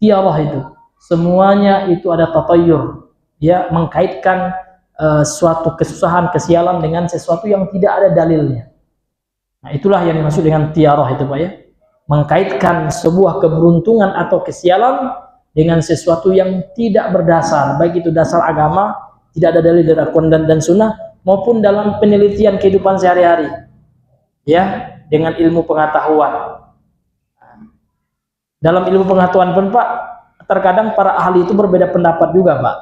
tiarah itu, semuanya itu ada tatayyur, dia mengkaitkan suatu kesusahan, kesialan dengan sesuatu yang tidak ada dalilnya. Nah, itulah yang dimaksud dengan tiarah itu Pak ya, mengkaitkan sebuah keberuntungan atau kesialan dengan sesuatu yang tidak berdasar, baik itu dasar agama, tidak ada dalil dari Al-Quran dan Sunnah, maupun dalam penelitian kehidupan sehari-hari. Ya, dengan ilmu pengetahuan. Dalam ilmu pengetahuan pun Pak, terkadang para ahli itu berbeda pendapat juga Pak.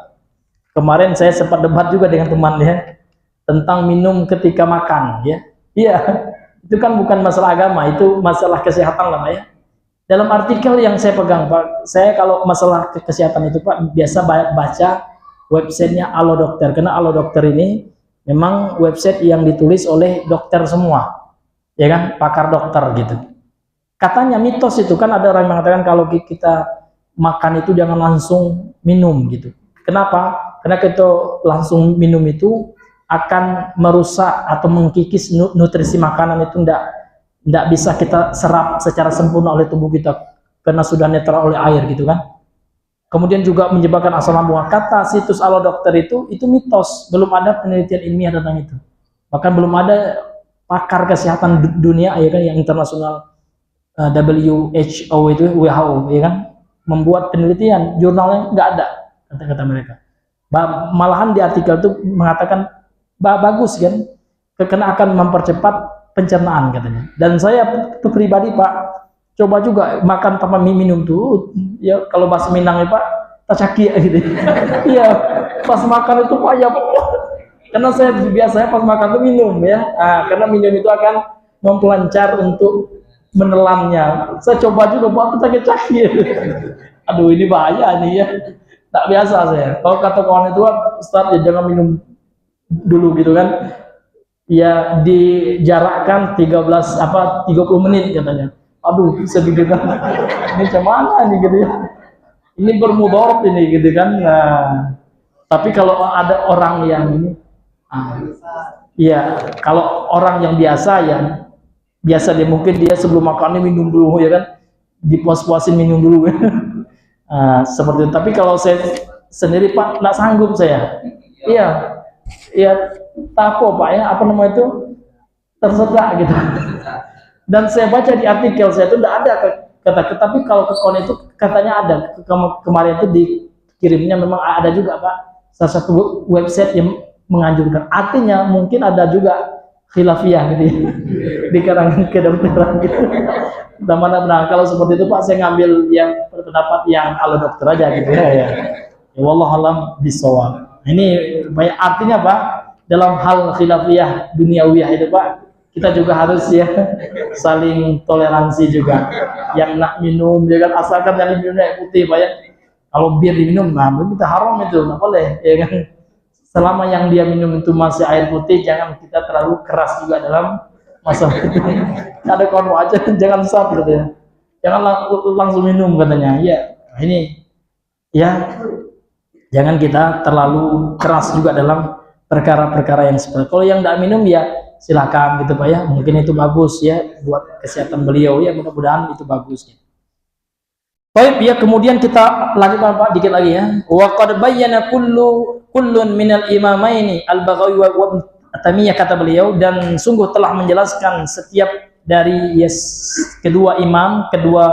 Kemarin saya sempat debat juga dengan temannya tentang minum ketika makan ya. Iya, itu kan bukan masalah agama, itu masalah kesehatan lah Pak ya. Dalam artikel yang saya pegang Pak, saya kalau masalah kesehatan itu Pak biasa baca websitenya Alo Dokter, karena Alo Dokter ini memang website yang ditulis oleh dokter semua, ya kan, pakar dokter gitu. Katanya mitos itu kan, ada orang yang mengatakan kalau kita makan itu jangan langsung minum gitu. Kenapa? Karena kita langsung minum itu akan merusak atau mengkikis nutrisi makanan, itu tidak bisa kita serap secara sempurna oleh tubuh kita karena sudah netral oleh air gitu kan. Kemudian juga menyebabkan asam lambung. Kata situs Alo Dokter itu mitos, belum ada penelitian ilmiah tentang itu. Bahkan belum ada pakar kesehatan dunia ya kan, yang internasional WHO itu, WHO ya kan, membuat penelitian, jurnalnya nggak ada kata-kata mereka. Malahan di artikel itu mengatakan bagus kan, karena akan mempercepat pencernaan katanya. Dan saya pribadi Pak, coba juga makan tanpa minum tuh ya, kalau bahasa Minang ya Pak, tacakia gitu. Iya, pas makan itu Pak ya Pak, karena saya biasanya pas makan tuh minum ya, karena minum itu akan mempelancar untuk menelannya. Saya coba juga Pak, tacakia. Aduh ini bahaya nih ya, tak biasa saya. Kalau kata kawan itu Ustaz ya jangan minum dulu gitu kan. Ya dijarakkan 30 menit katanya. Aduh sedikit kan, ini cuman nih gitu ya, ini bermudarat ini gitu kan. Nah, tapi kalau ada orang yang ini, ya kalau orang yang biasa dia mungkin dia sebelum makannya minum dulu ya kan, dipuas-puasin minum dulu ya. Seperti itu. Tapi kalau saya sendiri Pak nggak sanggup saya. Iya, tapo Pak ya, apa namanya itu, tersedak gitu. Dan saya baca di artikel saya itu tidak ada kata, tapi kalau ke kon itu katanya ada. Kemarin itu dikirimnya memang ada juga Pak, salah satu website yang menganjurkan. Artinya mungkin ada juga khilafiyah gitu ya, di kalangan kedokteran gitu. Dan mana kalau seperti itu Pak, saya ngambil yang pendapat yang Alo Dokter aja gitu ya. Wallahualam bisawab. Ini banyak artinya Pak, dalam hal khilafiyah duniawiyah itu Pak, kita juga harus ya saling toleransi juga. Yang nak minum ya kan, asalkan yang minum air putih Pak ya. Kalau bir diminum, nah kita haram itu, nggak boleh ya kan. Selama yang dia minum itu masih air putih, jangan kita terlalu keras juga dalam masalah itu. Ada kawan aja jangan sab gitu ya. Jangan langsung minum katanya. Ya, ini ya jangan kita terlalu keras juga dalam perkara-perkara yang seperti. Kalau yang tidak minum ya silakan gitu Pak ya, mungkin itu bagus ya buat kesehatan beliau ya, mudah-mudahan itu bagus ya. Baik ya, kemudian kita lanjutkan Pak dikit lagi ya. Wa qad bayyana kullun minal imamaini al-Baghawi wa Ibnu Taimiyah, kata beliau, dan sungguh telah menjelaskan setiap dari kedua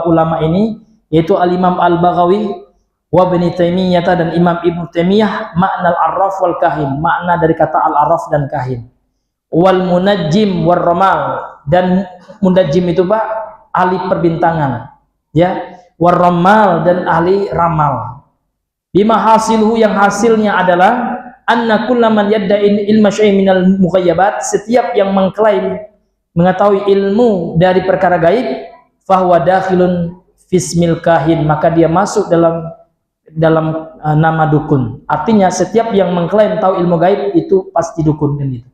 ulama ini, yaitu al-Imam al-Baghawi wa Ibnu Taimiyah dan Imam Ibnu Taimiyah, makna al-arraf wal kahin, makna dari kata al-arraf dan kahin. Wal munajjim war ramal, dan munajjim itu Pak ahli perbintangan ya, war ramal dan ahli ramal. Bima hasilhu, yang hasilnya adalah anna kullaman yadda'in ilma syai'in minal mughayyabat, setiap yang mengklaim mengetahui ilmu dari perkara gaib, fahuwa dakhilun fismil kahin, maka dia masuk dalam nama dukun. Artinya setiap yang mengklaim tahu ilmu gaib itu pasti dukun kan gitu.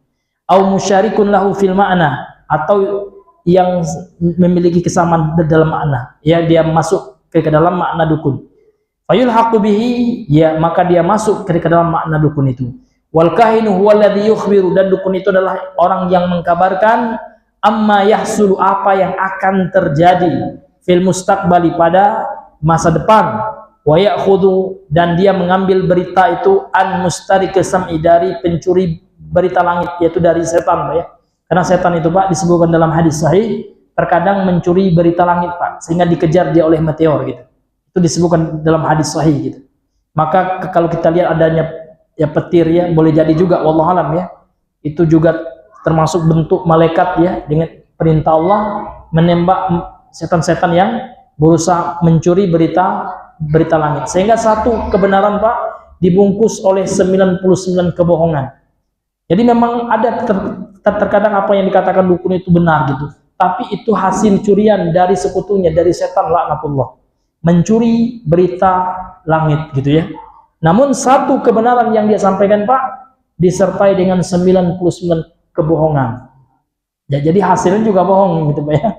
Au musyarikun lahu fil ma'na, atau yang memiliki kesamaan dalam makna ya, dia masuk ke dalam makna dukun. Fayulhaqu bihi, ya maka dia masuk ke dalam makna dukun itu. Wal kahinu huwa alladhi yukhbiru, dan dukun itu adalah orang yang mengkabarkan amma yahsulu, apa yang akan terjadi, fil mustaqbali, pada masa depan. Wa ya'khudhu, dan dia mengambil berita itu an mustariqi sam'i, dari pencuri berita langit, yaitu dari setan Pak ya. Karena setan itu Pak disebutkan dalam hadis sahih terkadang mencuri berita langit Pak, sehingga dikejar dia oleh meteor gitu. Itu disebutkan dalam hadis sahih gitu. Maka kalau kita lihat adanya ya petir ya, boleh jadi juga wallahu alam ya, itu juga termasuk bentuk malaikat ya, dengan perintah Allah menembak setan-setan yang berusaha mencuri berita langit, sehingga satu kebenaran Pak dibungkus oleh 99 kebohongan. Jadi memang ada terkadang apa yang dikatakan dukun itu benar gitu, tapi itu hasil curian dari sekutunya, dari setan laknatullah, mencuri berita langit gitu ya. Namun satu kebenaran yang dia sampaikan Pak disertai dengan 99 kebohongan. Ya, jadi hasilnya juga bohong gitu Pak ya.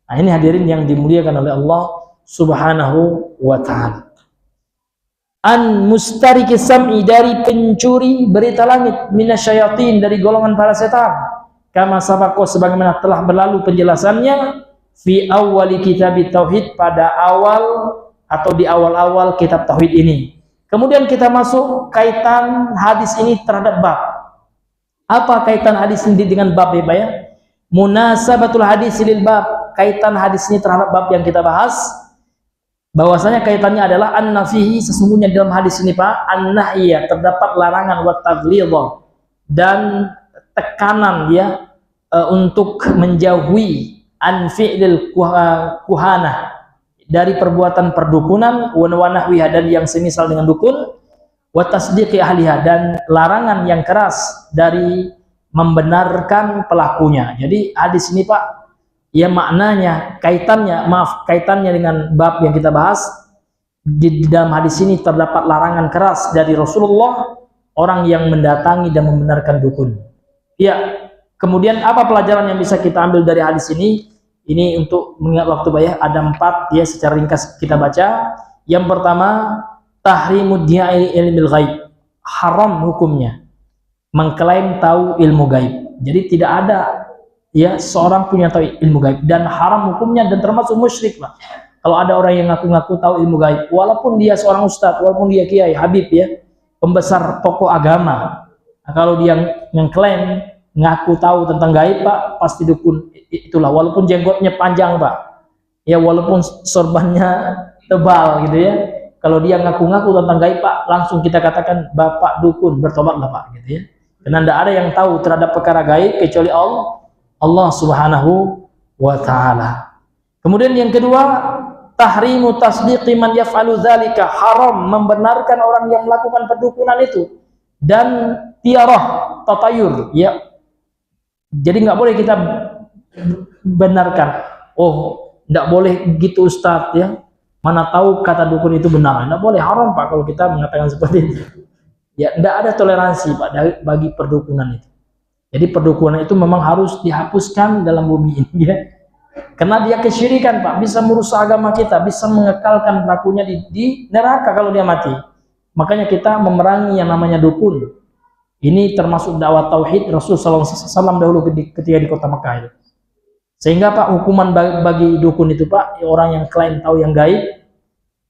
Nah, ini hadirin yang dimuliakan oleh Allah Subhanahu wa taala. An mustariki sam'i, dari pencuri berita langit, minasyayatin, dari golongan para setan, kama sabaqo, sebagaimana telah berlalu penjelasannya, fi awwali kitab tauhid, pada awal atau di awal-awal kitab tauhid ini. Kemudian kita masuk kaitan hadis ini terhadap bab. Apa kaitan hadis ini dengan bab ya Pak ya? Munasabatul hadis lil bab, kaitan hadis ini terhadap bab yang kita bahas. Bahwasanya kaitannya adalah an-nafihi, sesungguhnya dalam hadis ini Pak, an-nahiyah, terdapat larangan, wa taglidha, dan tekanan ya, untuk menjauhi an fi'lil kuhanah, dari perbuatan perdukunan, wa nahwiha, dan yang semisal dengan dukun, wa tasdiqi ahliha, dan larangan yang keras dari membenarkan pelakunya. Jadi hadis ini Pak ya maknanya, kaitannya dengan bab yang kita bahas. Di dalam hadis ini terdapat larangan keras dari Rasulullah orang yang mendatangi dan membenarkan dukun. Ya, kemudian apa pelajaran yang bisa kita ambil dari hadis ini? Ini untuk mengingat waktu Pak ya, ada 4 ya, secara ringkas kita baca. Yang pertama, tahrimud di'i ilmil ghaib, haram hukumnya mengklaim tahu ilmu gaib. Jadi tidak ada ya seorang punya tahu ilmu gaib, dan haram hukumnya, dan termasuk musyrik Pak. Kalau ada orang yang ngaku-ngaku tahu ilmu gaib, walaupun dia seorang ustadz, walaupun dia kiai, habib ya, pembesar tokoh agama, nah, kalau dia mengklaim ngaku tahu tentang gaib Pak, pasti dukun itulah, walaupun jenggotnya panjang Pak ya, walaupun sorbannya tebal gitu ya. Kalau dia ngaku-ngaku tentang gaib Pak, langsung kita katakan bapak dukun, bertobatlah Pak gitu ya. Karena tidak ada yang tahu terhadap perkara gaib kecuali Allah Subhanahu wa taala. Kemudian yang kedua, tahrimu tasdiqi man yaf'alu dzalika, haram membenarkan orang yang melakukan perdukunan itu, dan tiarah, tatayur ya. Jadi nggak boleh kita benarkan, oh nggak boleh gitu Ustadz ya, mana tahu kata dukun itu benar. Nggak boleh, haram Pak kalau kita mengatakan seperti itu ya. Nggak ada toleransi Pak bagi perdukunan itu. Jadi perdukunan itu memang harus dihapuskan dalam bumi ini ya. Karena dia kesyirikan Pak, bisa merusak agama kita, bisa mengekalkan pelakunya di neraka kalau dia mati. Makanya kita memerangi yang namanya dukun. Ini termasuk dakwah tauhid Rasulullah SAW dahulu ketika di kota Mekah itu. Sehingga Pak, hukuman bagi dukun itu Pak, orang yang klaim tahu yang gaib,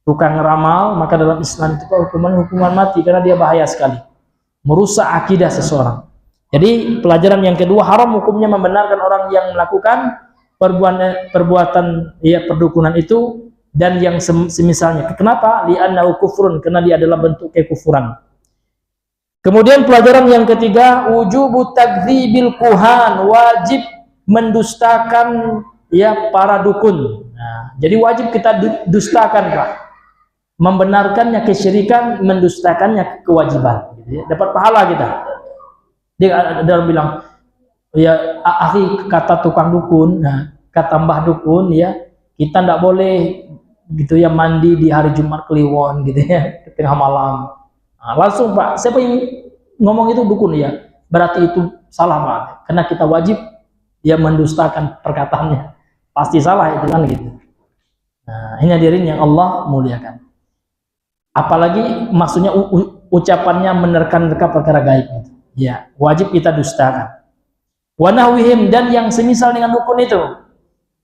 tukang ramal, maka dalam Islam itu Pak hukuman mati, karena dia bahaya sekali, merusak akidah seseorang. Jadi pelajaran yang kedua, haram hukumnya membenarkan orang yang melakukan perbuatan ya perdukunan itu dan yang semisalnya. Kenapa? Li'annahu kufrun, karena dia adalah bentuk kekufuran. Kemudian pelajaran yang ketiga, wujubu takdzibil kuhan, wajib mendustakan ya para dukun. Nah, jadi wajib kita dustakan Pak, membenarkannya kesyirikan, mendustakannya kewajiban gitu ya. Dapat pahala kita. Dia ada bilang ya akhi, kata tukang dukun, nah kata mbah dukun ya, kita tidak boleh gitu ya mandi di hari Jumat Kliwon gitu ya, ke tengah malam. Nah, langsung Pak, siapa yang ngomong itu dukun ya, berarti itu salah Pak, karena kita wajib ya mendustakan perkataannya, pasti salah itu kan gitu. Nah, ini hadirin yang Allah muliakan. Apalagi maksudnya ucapannya menerka-nerka perkara gaib gitu. Ya, wajib kita dustakan. Wa nahwihim, dan yang semisal dengan dukun itu.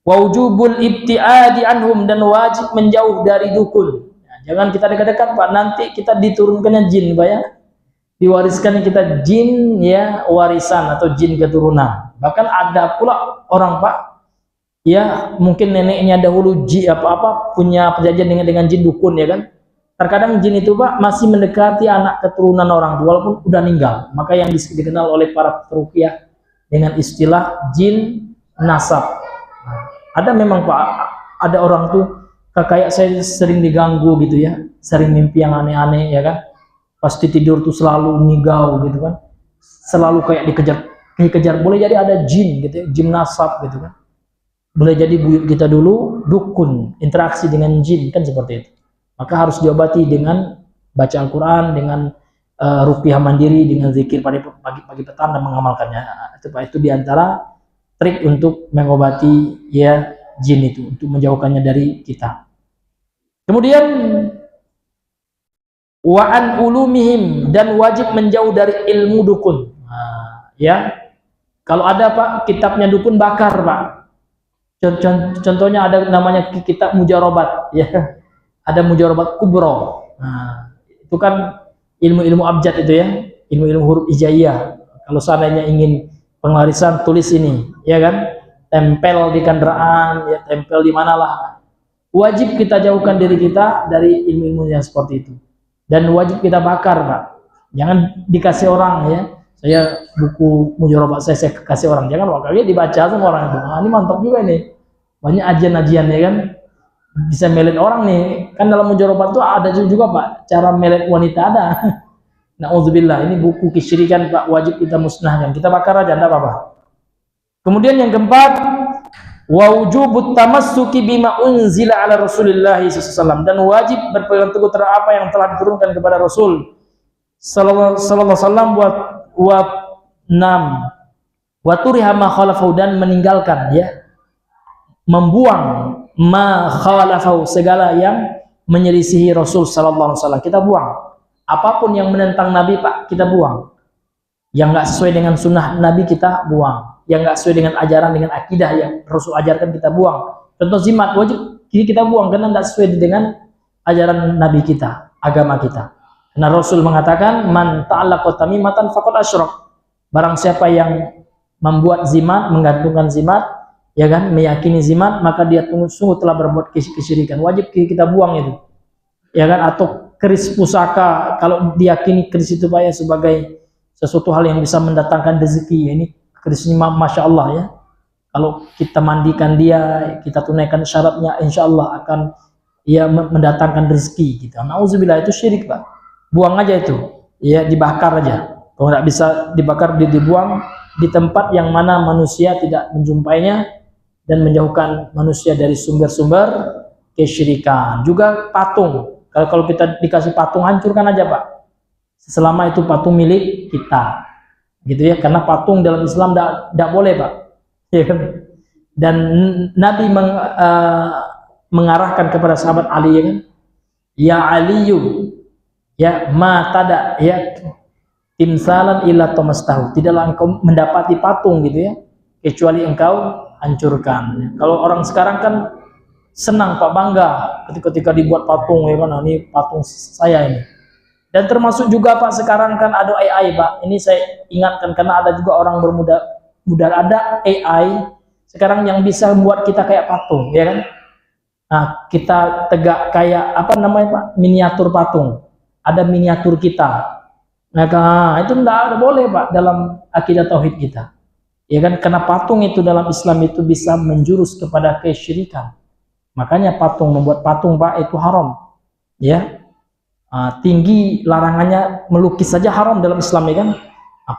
Wa wujubul ibtiadi anhum, dan wajib menjauh dari dukun. Ya, jangan kita dekat-dekat Pak, nanti kita diturunkannya jin Pak ya. Diwariskan kita jin ya, warisan atau jin keturunan. Bahkan ada pula orang Pak ya, mungkin neneknya dahulu punya perjanjian dengan jin dukun ya kan. Terkadang jin itu Pak masih mendekati anak keturunan orang tua walaupun udah meninggal. Maka yang dikenal oleh para peruqyah dengan istilah jin nasab. Ada memang Pak, ada orang tuh kayak saya sering diganggu gitu ya, sering mimpi yang aneh-aneh ya kan, pasti tidur tuh selalu ngigau gitu kan, selalu kayak dikejar, boleh jadi ada jin gitu ya, jin nasab gitu kan, boleh jadi buyut kita dulu dukun, interaksi dengan jin kan seperti itu, maka harus diobati dengan baca Al-Quran, dengan ruqyah mandiri, dengan zikir pagi petang dan mengamalkannya. Itu diantara trik untuk mengobati ya jin itu, untuk menjauhkannya dari kita. Kemudian wa'an ulumihim, dan wajib menjauh dari ilmu dukun. Nah, ya, kalau ada Pak kitabnya dukun bakar Pak. Contohnya ada namanya kitab Mujarobat, ya, ada Mujarobat Kubro. Nah, itu kan ilmu-ilmu abjad itu ya, ilmu-ilmu huruf hijaiyah. Kalau seandainya ingin pengarisan, tulis ini, ya kan, tempel di kendaraan, ya, tempel di manalah. Wajib kita jauhkan diri kita dari ilmu-ilmu yang seperti itu, dan wajib kita bakar Pak. Jangan dikasih orang ya, saya buku Mujarobat saya kasih orang, jangan Pak, kalian dibaca sama orang itu. Nah, ini mantap juga ini, banyak ajian-ajian ya kan, bisa melet orang nih kan. Dalam Mujarobat itu ada juga Pak cara melet wanita, ada. Na'udzubillah, ini buku kesyirikan Pak, wajib kita musnahkan, kita bakar aja, enggak apa-apa. Kemudian yang keempat, wa wujubut tamassuki bima unzila ala Rasulillah SAW, dan wajib berpegang teguh terhadap apa yang telah diturunkan kepada Rasul sallallahu alaihi wasallam, wa turiha ma khalafahu, dan meninggalkan ya, membuang ma khalafahu, segala yang menyelisihi Rasul sallallahu alaihi wasallam, kita buang. Apapun yang menentang Nabi Pak, kita buang. Yang enggak sesuai dengan sunnah Nabi kita buang. Yang enggak sesuai dengan ajaran, dengan akidah yang Rasul ajarkan, kita buang. Contoh zimat, wajib kita buang karena enggak sesuai dengan ajaran Nabi kita, agama kita. Karena Rasul mengatakan, man ta'allaqa tamimatan faqad asyrak. Barang siapa yang membuat zimat, menggantungkan zimat, ya kan, meyakini zimat, maka dia sungguh telah berbuat kesyirikan. Wajib kita buang itu, ya kan. Atau keris pusaka, kalau diyakini keris itu Pak ya sebagai sesuatu hal yang bisa mendatangkan rezeki, ini keris ini masya Allah ya, kalau kita mandikan dia, kita tunaikan syaratnya, insya Allah akan ya mendatangkan rezeki gitu. Nauzubillah, itu syirik Pak, buang aja itu ya, dibakar aja. Kalau nggak bisa dibakar, dibuang di tempat yang mana manusia tidak menjumpainya, dan menjauhkan manusia dari sumber-sumber kesyirikan. Juga patung, kalau kita dikasih patung, hancurkan aja Pak, selama itu patung milik kita gitu ya, karena patung dalam Islam tidak boleh Pak ya kan? Dan Nabi mengarahkan kepada sahabat Ali ya kan, ya Aliyu ya ma tada ya timsalan illa tamastahu, tidaklah engkau mendapati patung gitu ya kecuali engkau hancurkan. Kalau orang sekarang kan senang Pak, bangga ketika dibuat patung ya kan, ini patung saya ini. Dan termasuk juga Pak, sekarang kan ada AI Pak, ini saya ingatkan karena ada juga orang bermuda, ada AI sekarang yang bisa membuat kita kayak patung ya kan. Nah, kita tegak kayak apa namanya Pak, miniatur patung, ada miniatur kita. Nah, itu tidak boleh Pak dalam akidah tauhid kita ya kan, karena patung itu dalam Islam itu bisa menjurus kepada kesyirikan. Makanya patung, membuat patung Pak itu haram ya. Tinggi larangannya, melukis saja haram dalam Islam ya kan.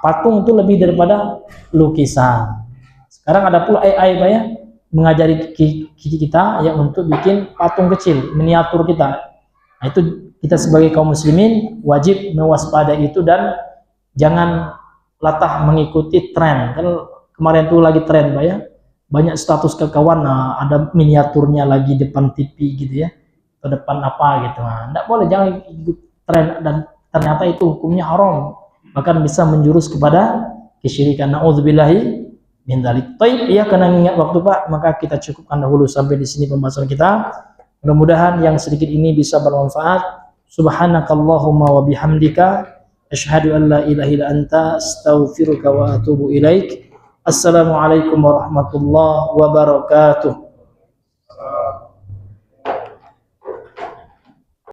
Patung itu lebih daripada lukisan. Sekarang ada pula AI Pak ya, mengajari kita ya untuk bikin patung kecil, miniatur kita. Nah, itu kita sebagai kaum muslimin wajib mewaspadai itu, dan jangan latah mengikuti tren. Kan kemarin tuh lagi tren Pak ya, banyak status kawan, ada miniaturnya lagi depan TV gitu ya, atau depan apa gitu. Nah, enggak boleh, jangan ikut tren, dan ternyata itu hukumnya haram, bahkan bisa menjurus kepada kesyirikan. Nauzubillahi min dzalik. Baik ya, karena ingat waktu Pak, maka kita cukupkan dahulu sampai di sini pembahasan kita. Mudah-mudahan yang sedikit ini bisa bermanfaat. Subhanakallahumma wa bihamdika asyhadu an la ilaha illa anta astaghfiruka wa atubu ilaik. Assalamualaikum warahmatullahi wabarakatuh.